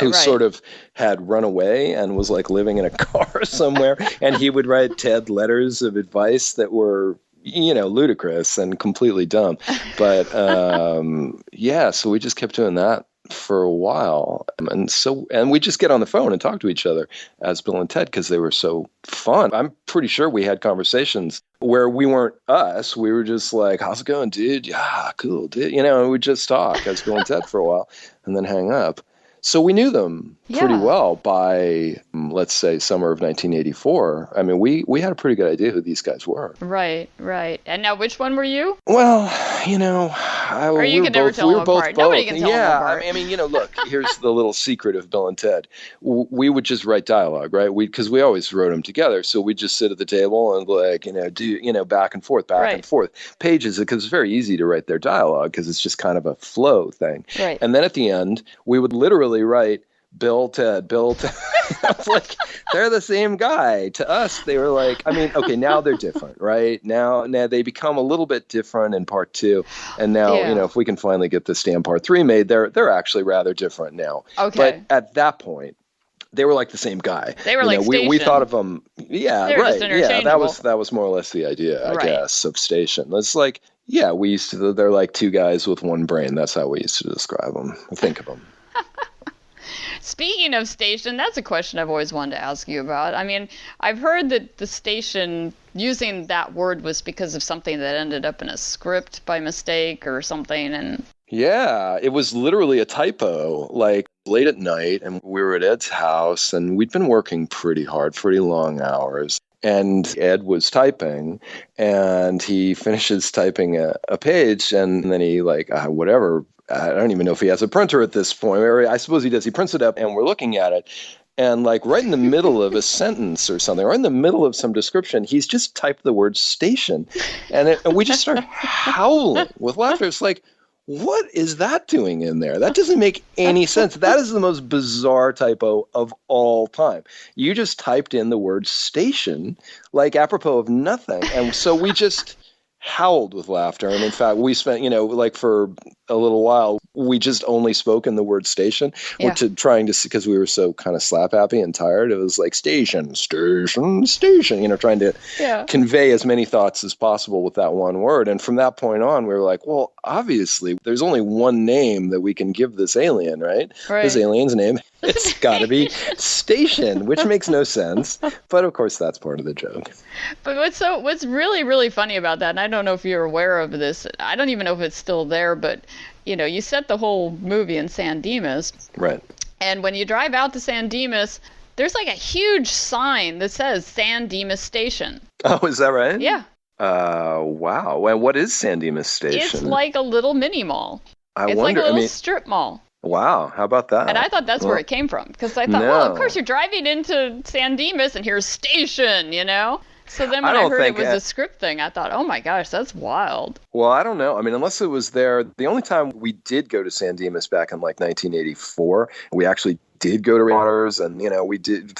who sort of had run away and was like living in a car somewhere. And he would write Ted letters of advice that were ludicrous and completely dumb. But so we just kept doing that for a while. And we just get on the phone and talk to each other as Bill and Ted because they were so fun. I'm pretty sure we had conversations where we weren't us. We were just like, how's it going, dude? Yeah, cool, dude. And we'd just talk as Bill and Ted for a while and then hang up. So we knew them pretty well by, let's say, summer of 1984. I mean, we had a pretty good idea who these guys were. Right. And now, which one were you? Well, or you could never tell them apart. Nobody can tell them apart. I mean, look, here's the little secret of Bill and Ted. We would just write dialogue, right? Because we always wrote them together. So we'd just sit at the table and do back and forth pages, because it's very easy to write their dialogue because it's just kind of a flow thing. Right. And then at the end, we would literally write Bill, Ted. It's like, they're the same guy. To us, they were like, I mean, okay, now they're different, right? Now they become a little bit different in part 2. And now, if we can finally get this damn part 3 made, they're actually rather different now. Okay. But at that point, they were like the same guy. They were we thought of them. Yeah, they were just interchangeable. That was more or less the idea, I guess, of Station. It's like, they're like two guys with one brain. That's how we used to describe them, think of them. Speaking of station, that's a question I've always wanted to ask you about. I mean, I've heard that the station, using that word was because of something that ended up in a script by mistake or something, and... Yeah, it was literally a typo, like late at night, and we were at Ed's house, and we'd been working pretty hard, pretty long hours. And Ed was typing, and he finishes typing a page, and then he whatever, I don't even know if he has a printer at this point. Or I suppose he does. He prints it up, and we're looking at it. And like right in the middle of a sentence or something, or in the middle of some description, he's just typed the word station. And we just start howling with laughter. It's like, what is that doing in there? That doesn't make any sense. That is the most bizarre typo of all time. You just typed in the word station, like apropos of nothing. And so we just howled with laughter. And in fact, we spent, for a little while, we just only spoke in the word station. Yeah. Trying to see, because we were so kind of slap happy and tired. It was like station, station, station, trying to convey as many thoughts as possible with that one word. And from that point on, we were like, well, obviously, there's only one name that we can give this alien, right? This alien's name, it's got to be station, which makes no sense. But of course, that's part of the joke. But what's really, really funny about that, and I don't know if you're aware of this, I don't even know if it's still there, but you set the whole movie in San Dimas. Right. And when you drive out to San Dimas, there's like a huge sign that says San Dimas Station. Oh, is that right? Yeah. Wow. And what is San Dimas Station? It's like a little mini mall. It's like a little strip mall. Wow. How about that? And I thought that's where it came from. Because I thought, of course you're driving into San Dimas and here's station, So then when I heard it was a script thing, I thought, oh my gosh, that's wild. Well, I don't know. I mean, unless it was there. The only time we did go to San Dimas back in 1984, we actually did go to Waters, and we did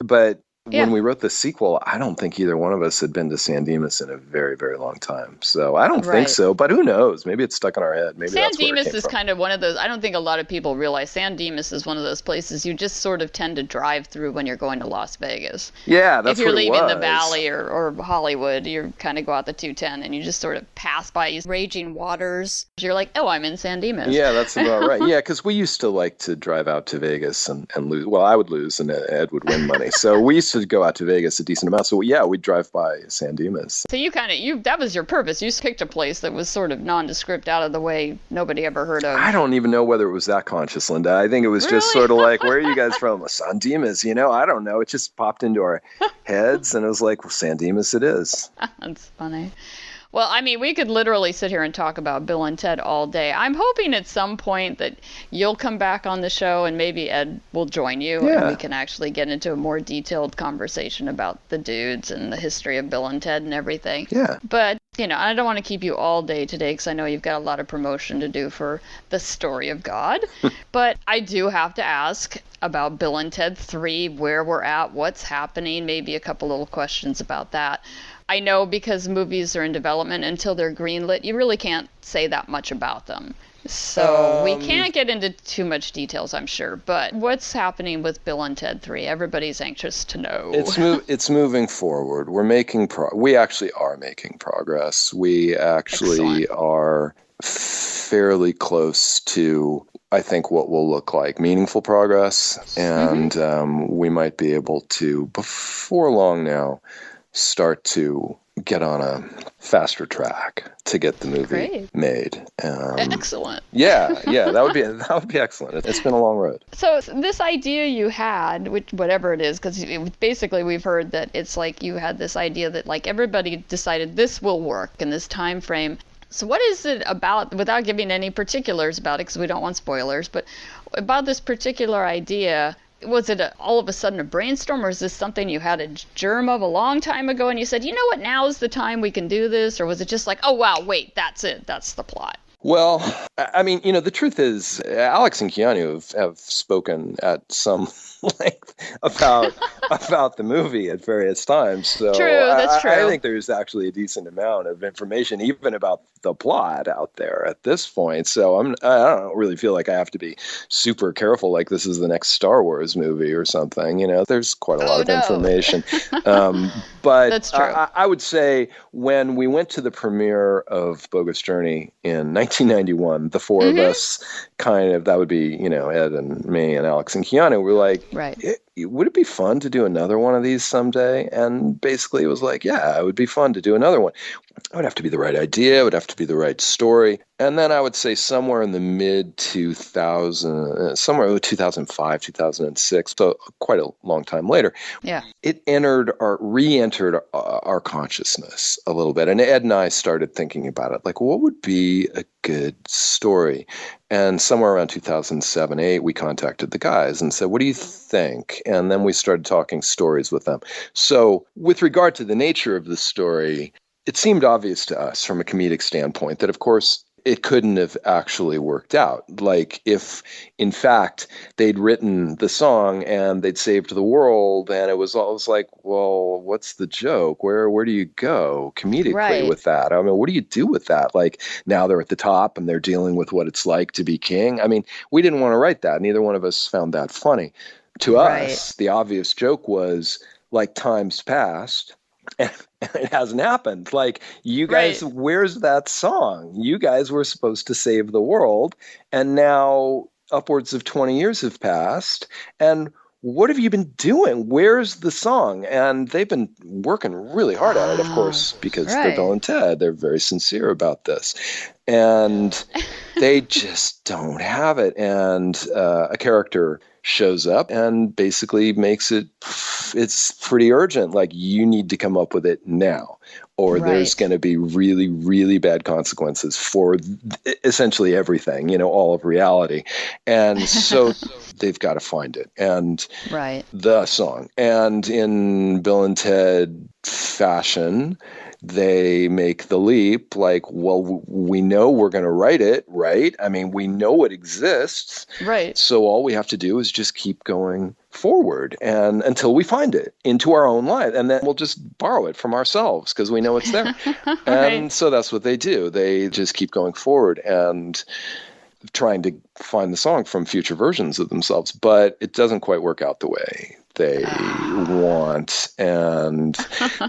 but when we wrote the sequel, I don't think either one of us had been to San Dimas in a very, very long time. So I don't think so, but who knows? Maybe it's stuck in our head. Maybe San that's where Dimas it came is from. kind of one of those, I don't think a lot of people realize San Dimas is one of those places you just sort of tend to drive through when you're going to Las Vegas. Yeah, that's if you're what it leaving was. the Valley or Hollywood, you kind of go out the 210 and you just sort of pass by these raging waters. You're like, oh, I'm in San Dimas. Yeah, that's about right. Yeah, because we used to like to drive out to Vegas and lose. Well, I would lose and Ed would win money. So we used to go out to Vegas a decent amount. So yeah, we'd drive by San Dimas. So that was your purpose. You picked a place that was sort of nondescript, out of the way, nobody ever heard of. I don't even know whether it was that conscious, Linda. I think it was just sort of like, where are you guys from? San Dimas, I don't know. It just popped into our heads and it was like, well, San Dimas it is. That's funny. Well, I mean, we could literally sit here and talk about Bill and Ted all day. I'm hoping at some point that you'll come back on the show and maybe Ed will join you and we can actually get into a more detailed conversation about the dudes and the history of Bill and Ted and everything. Yeah. But, I don't want to keep you all day today because I know you've got a lot of promotion to do for the story of God. But I do have to ask about Bill and Ted 3, where we're at, what's happening, maybe a couple little questions about that. I know because movies are in development, until they're greenlit, you really can't say that much about them. So we can't get into too much details, I'm sure. But what's happening with Bill and Ted 3? Everybody's anxious to know. It's moving forward. We actually are making progress. We actually are fairly close to, I think, what will look like meaningful progress. And we might be able to, before long now, start to get on a faster track to get the movie made. Excellent. Yeah, that would be excellent. It's been a long road. So this idea you had, which whatever it is, because basically we've heard that it's like you had this idea that like everybody decided this will work in this time frame. So what is it about, without giving any particulars about it, because we don't want spoilers, but about this particular idea? Was it all of a sudden a brainstorm, or is this something you had a germ of a long time ago and you said, you know what, now is the time we can do this? Or was it just like, oh, wow, wait, that's it. That's the plot. Well, I mean, the truth is, Alex and Keanu have spoken at some length about the movie at various times. So true, that's true. I think there's actually a decent amount of information, even about the plot, out there at this point. So I don't really feel like I have to be super careful, like this is the next Star Wars movie or something. There's quite a lot of information. But that's true. I would say when we went to the premiere of Bogus Journey in 19 1991, the four of us that would be, Ed and me and Alex and Keanu, we're like, right. Would it be fun to do another one of these someday? And basically it was like, yeah, it would be fun to do another one. It would have to be the right idea. It would have to be the right story. And then I would say somewhere in the mid-2000s, somewhere 2005, 2006, so quite a long time later, it re-entered our consciousness a little bit. And Ed and I started thinking about it, like, what would be a good story? And somewhere around 2007, 2008, we contacted the guys and said, what do you think? And then we started talking stories with them. So with regard to the nature of the story, it seemed obvious to us from a comedic standpoint that, of course, it couldn't have actually worked out. Like if, in fact, they'd written the song and they'd saved the world, and it was like, well, what's the joke? Where do you go comedically with that? I mean, what do you do with that? Like now they're at the top and they're dealing with what it's like to be king. I mean, we didn't want to write that. Neither one of us found that funny. To us, the obvious joke was like time's passed. And it hasn't happened. Like, you guys, where's that song? You guys were supposed to save the world, and now upwards of 20 years have passed, and what have you been doing? Where's the song? And they've been working really hard at it, of course, because they're Bill and Ted. They're very sincere about this. And they just don't have it. And a character shows up and basically makes it's pretty urgent. Like, you need to come up with it now, or there's going to be really, really bad consequences for essentially everything, all of reality. And so they've got to find it. And the song. And in Bill and Ted fashion, they make the leap, like, well, we know we're going to write it, right? I mean, we know it exists. Right. So all we have to do is just keep going forward and until we find it into our own life. And then we'll just borrow it from ourselves because we know it's there. And so that's what they do. They just keep going forward and trying to find the song from future versions of themselves. But it doesn't quite work out the way they want, and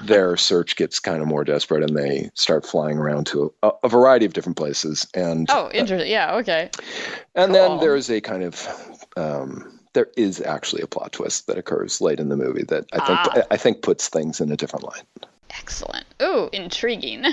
their search gets kind of more desperate, and they start flying around to a variety of different places. And interesting. Okay. And then there's a kind of there is actually a plot twist that occurs late in the movie that I think puts things in a different light. Excellent. Ooh, intriguing.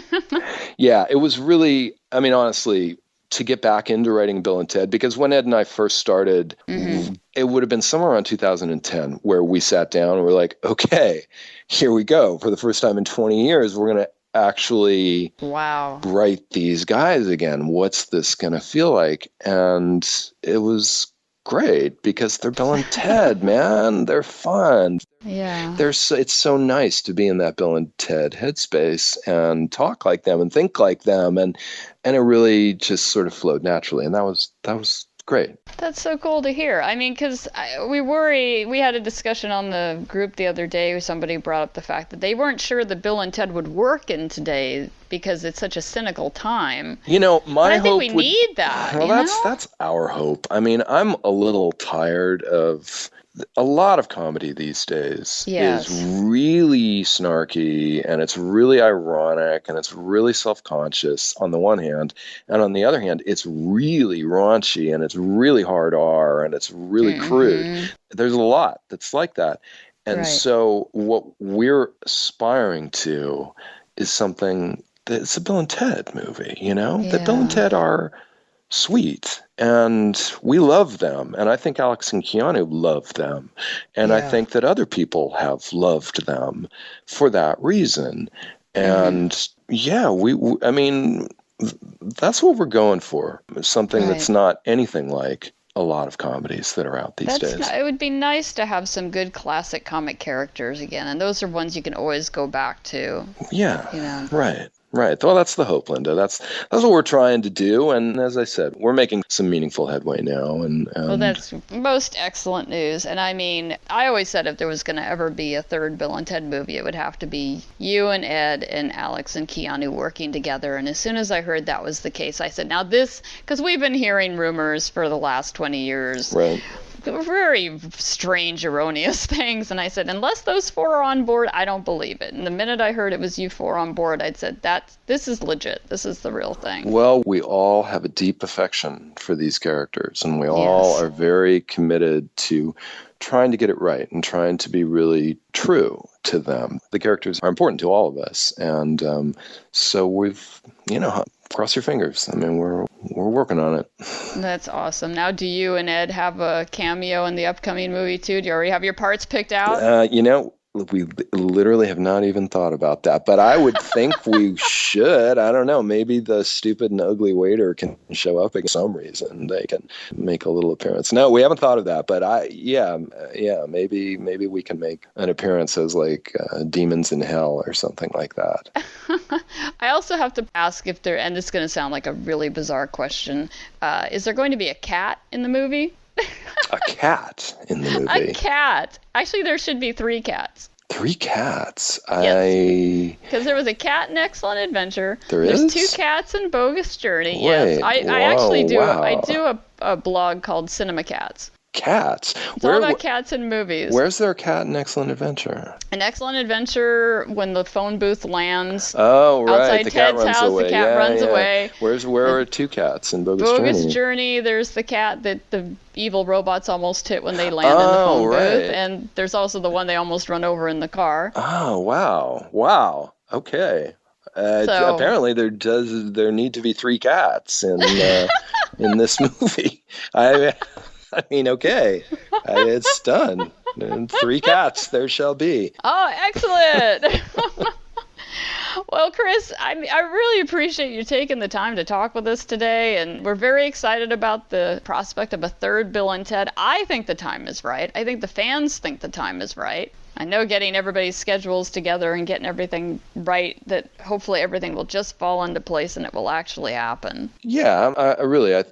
Yeah, it was really, I mean, honestly, to get back into writing Bill and Ted, because when Ed and I first started, it would have been somewhere around 2010 where we sat down and we're like, okay, here we go. For the first time in 20 years, we're going to actually write these guys again. What's this going to feel like? And it was great because they're Bill and Ted, man. They're fun. Yeah. It's so nice to be in that Bill and Ted headspace and talk like them and think like them. And it really just sort of flowed naturally. And that was great. That's so cool to hear. I mean, because we had a discussion on the group the other day where somebody brought up the fact that they weren't sure that Bill and Ted would work in today because it's such a cynical time. I think we need that. Well, that's our hope. I mean, I'm a little tired of a lot of comedy these days is really snarky, and it's really ironic, and it's really self-conscious on the one hand, and on the other hand, it's really raunchy, and it's really hard R, and it's really crude. There's a lot that's like that. And so what we're aspiring to is something that's a Bill and Ted movie, that Bill and Ted are sweet, and we love them, and I think Alex and Keanu love them, and I think that other people have loved them for that reason. And I mean, that's what we're going for, something that's not anything like a lot of comedies that are out these days. It would be nice to have some good classic comic characters again, and those are ones you can always go back to. Yeah, Right. Well, that's the hope, Linda. That's what we're trying to do. And as I said, we're making some meaningful headway now. Well, that's most excellent news. And I mean, I always said if there was going to ever be a third Bill and Ted movie, it would have to be you and Ed and Alex and Keanu working together. And as soon as I heard that was the case, I said, now this, because we've been hearing rumors for the last 20 years. Right. very strange, erroneous things. And I said, unless those 4 are on board, I don't believe it. And the minute I heard it was you 4 on board, I'd said, this is legit. This is the real thing. Well, we all have a deep affection for these characters, and we all are very committed to trying to get it right and trying to be really true to them. The characters are important to all of us, and so we've, cross your fingers. I mean, we're working on it. That's awesome. Now, do you and Ed have a cameo in the upcoming movie too? Do you already have your parts picked out? We literally have not even thought about that, but I would think we should. I don't know. Maybe the stupid and ugly waiter can show up for some reason. They can make a little appearance. No, we haven't thought of that, but maybe we can make an appearance as like demons in hell or something like that. I also have to ask if there, and this is going to sound like a really bizarre question, is there going to be a cat in the movie? A cat in the movie? A cat. Actually, there should be 3 cats. 3 cats? Yes. Because there was a cat in Excellent Adventure. There's 2 cats in Bogus Journey. Wait, yes. I actually do. Wow. I do a blog called Cinema Cats. Cats? It's all about cats in movies. Where's there a cat in Excellent Adventure? In Excellent Adventure, when the phone booth lands outside the Ted's cat house, the cat runs away. Where are 2 cats in Bogus Journey? There's the cat that the evil robots almost hit when they land in the phone booth, and there's also the one they almost run over in the car. Oh, wow. Okay. So, apparently there need to be 3 cats in in this movie. I mean, okay, it's done. And 3 cats there shall be. Oh, excellent. Well, Chris, I really appreciate you taking the time to talk with us today, and we're very excited about the prospect of a 3rd Bill and Ted. I think the time is right. I think the fans think the time is right. I know getting everybody's schedules together and getting everything right, that hopefully everything will just fall into place and it will actually happen. Yeah,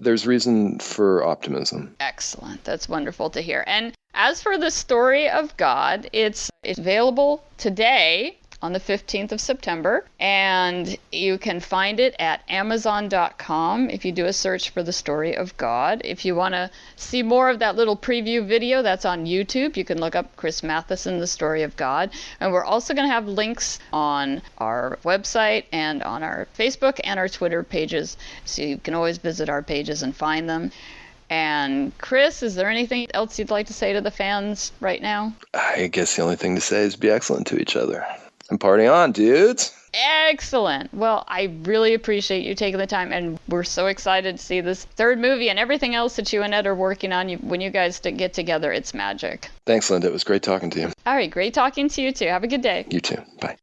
there's reason for optimism. Excellent. That's wonderful to hear. And as for the story of God, it's available today on the 15th of September, and you can find it at Amazon.com if you do a search for the story of God. If you want to see more of that little preview video, that's on YouTube. You can look up Chris Matheson, the story of God. And we're also going to have links on our website and on our Facebook and our Twitter pages, so you can always visit our pages and find them. And Chris, is there anything else you'd like to say to the fans right now? I guess the only thing to say is be excellent to each other. And party on, dudes. Excellent. Well, I really appreciate you taking the time, and we're so excited to see this 3rd movie and everything else that you and Ed are working on. When you guys get together, it's magic. Thanks, Linda. It was great talking to you. All right, great talking to you too. Have a good day. You too. Bye.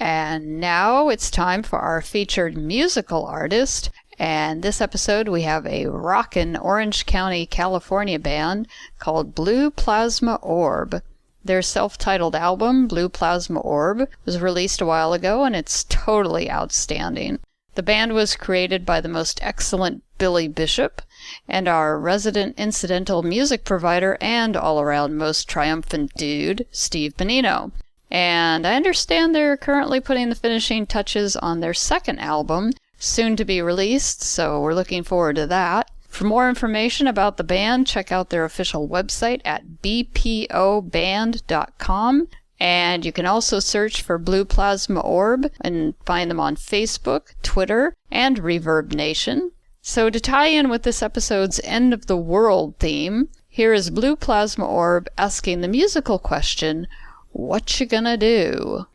And now it's time for our featured musical artist. And this episode we have a rockin' Orange County, California band called Blue Plasma Orb. Their self-titled album, Blue Plasma Orb, was released a while ago, and it's totally outstanding. The band was created by the most excellent Billy Bishop, and our resident incidental music provider and all-around most triumphant dude, Steve Benino. And I understand they're currently putting the finishing touches on their 2nd album, soon to be released, so we're looking forward to that. For more information about the band, check out their official website at bpoband.com. And you can also search for Blue Plasma Orb and find them on Facebook, Twitter, and Reverb Nation. So to tie in with this episode's End of the World theme, here is Blue Plasma Orb asking the musical question, what you gonna do?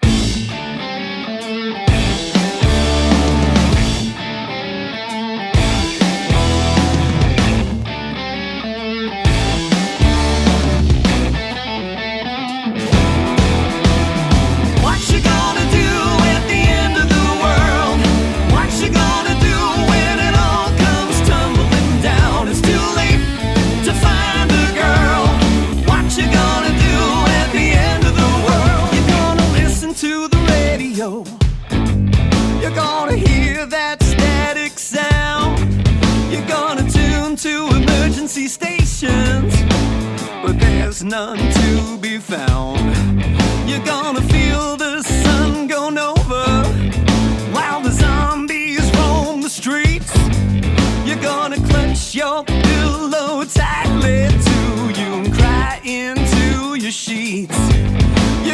You're gonna hear that static sound. You're gonna tune to emergency stations, but there's none to be found. You're gonna feel the sun go nova while the zombies roam the streets. You're gonna clutch your pillow tightly to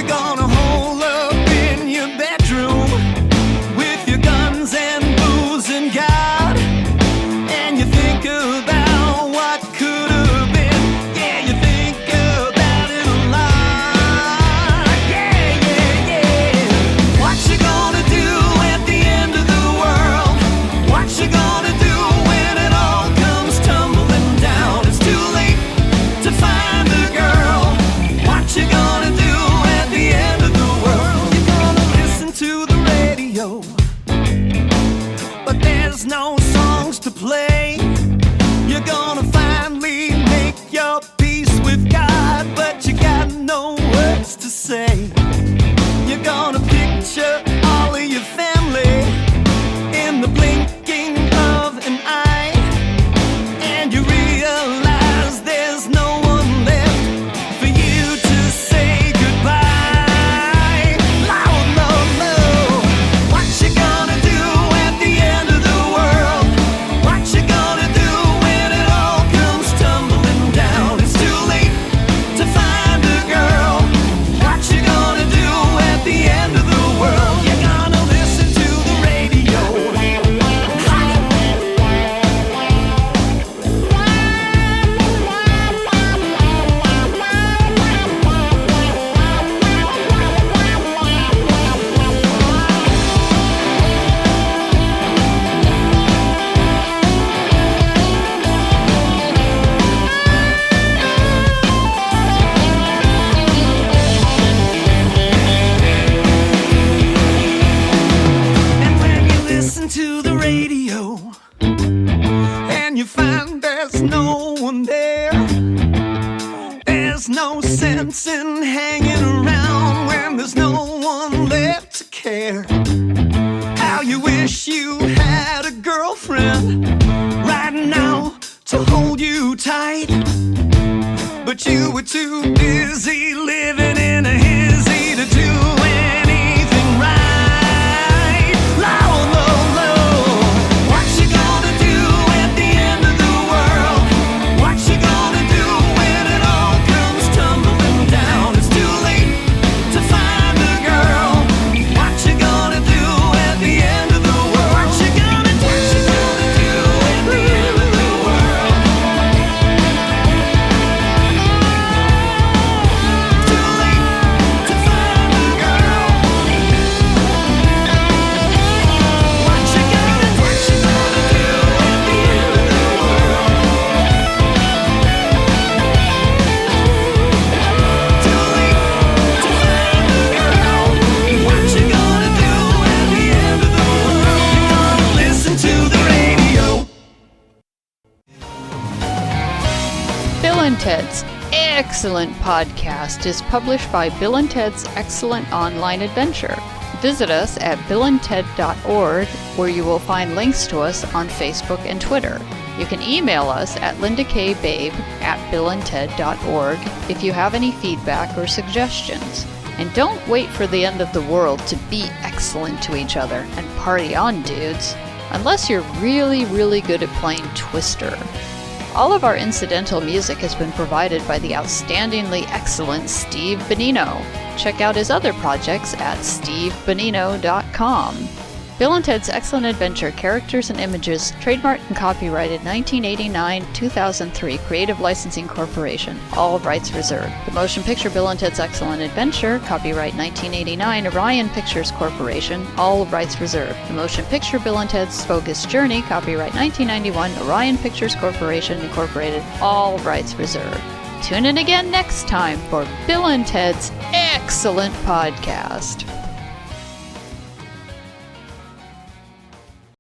You're gonna hole up in your bedroom with your guns and booze and God, and you think about what could have been. Yeah, you think about it a lot. Yeah, yeah, yeah. What you gonna do at the end of the world? What you gonna do when it all comes tumbling down? It's too late to find a girl. What you gonna do at the end of the world? You're gonna listen to the radio, but there's no songs to play. You're gonna finally make your peace with God, but you got no words to say. You're gonna picture all of your family in the blinking of an eye, and you realize there's no one left for you to say goodbye. Loud, loud, loud. What you gonna do at the end of the world? What you gonna do when it all comes tumbling down? It's too late to find a girl. What you gonna do at the end of the world? You're gonna listen to the radio. And when you listen to the radio and you find there's no one there, there's no sense in hanging around when there's no one left to care. How you wish you had a girlfriend right now to hold you tight, but you were too busy living in a hizzy to do anything right. Low, low, low. What you gonna do at the end of the world? What you gonna do when it all comes tumbling down? It's too late to find a girl. What you gonna do at the end of the world? What you gonna do? What you gonna do at the end of the world? Too late to find a girl. What you gonna do? What you gonna do at the end of the world? Too late to find a girl. What you gonna do at the end of the world? You're gonna listen to the radio. Bill and Ted's Excellent Podcast is published by Bill and Ted's Excellent Online Adventure. Visit us at billandted.org, where you will find links to us on Facebook and Twitter. You can email us at lindakbabe@billandted.org if you have any feedback or suggestions. And don't wait for the end of the world to be excellent to each other and party on, dudes. Unless you're really, really good at playing Twister. All of our incidental music has been provided by the outstandingly excellent Steve Bonino. Check out his other projects at stevebonino.com. Bill and Ted's Excellent Adventure characters and images, trademarked and copyrighted 1989-2003, Creative Licensing Corporation, all rights reserved. The motion picture Bill and Ted's Excellent Adventure, copyright 1989, Orion Pictures Corporation, all rights reserved. The motion picture Bill and Ted's Bogus Journey, copyright 1991, Orion Pictures Corporation, Incorporated, all rights reserved. Tune in again next time for Bill and Ted's Excellent Podcast.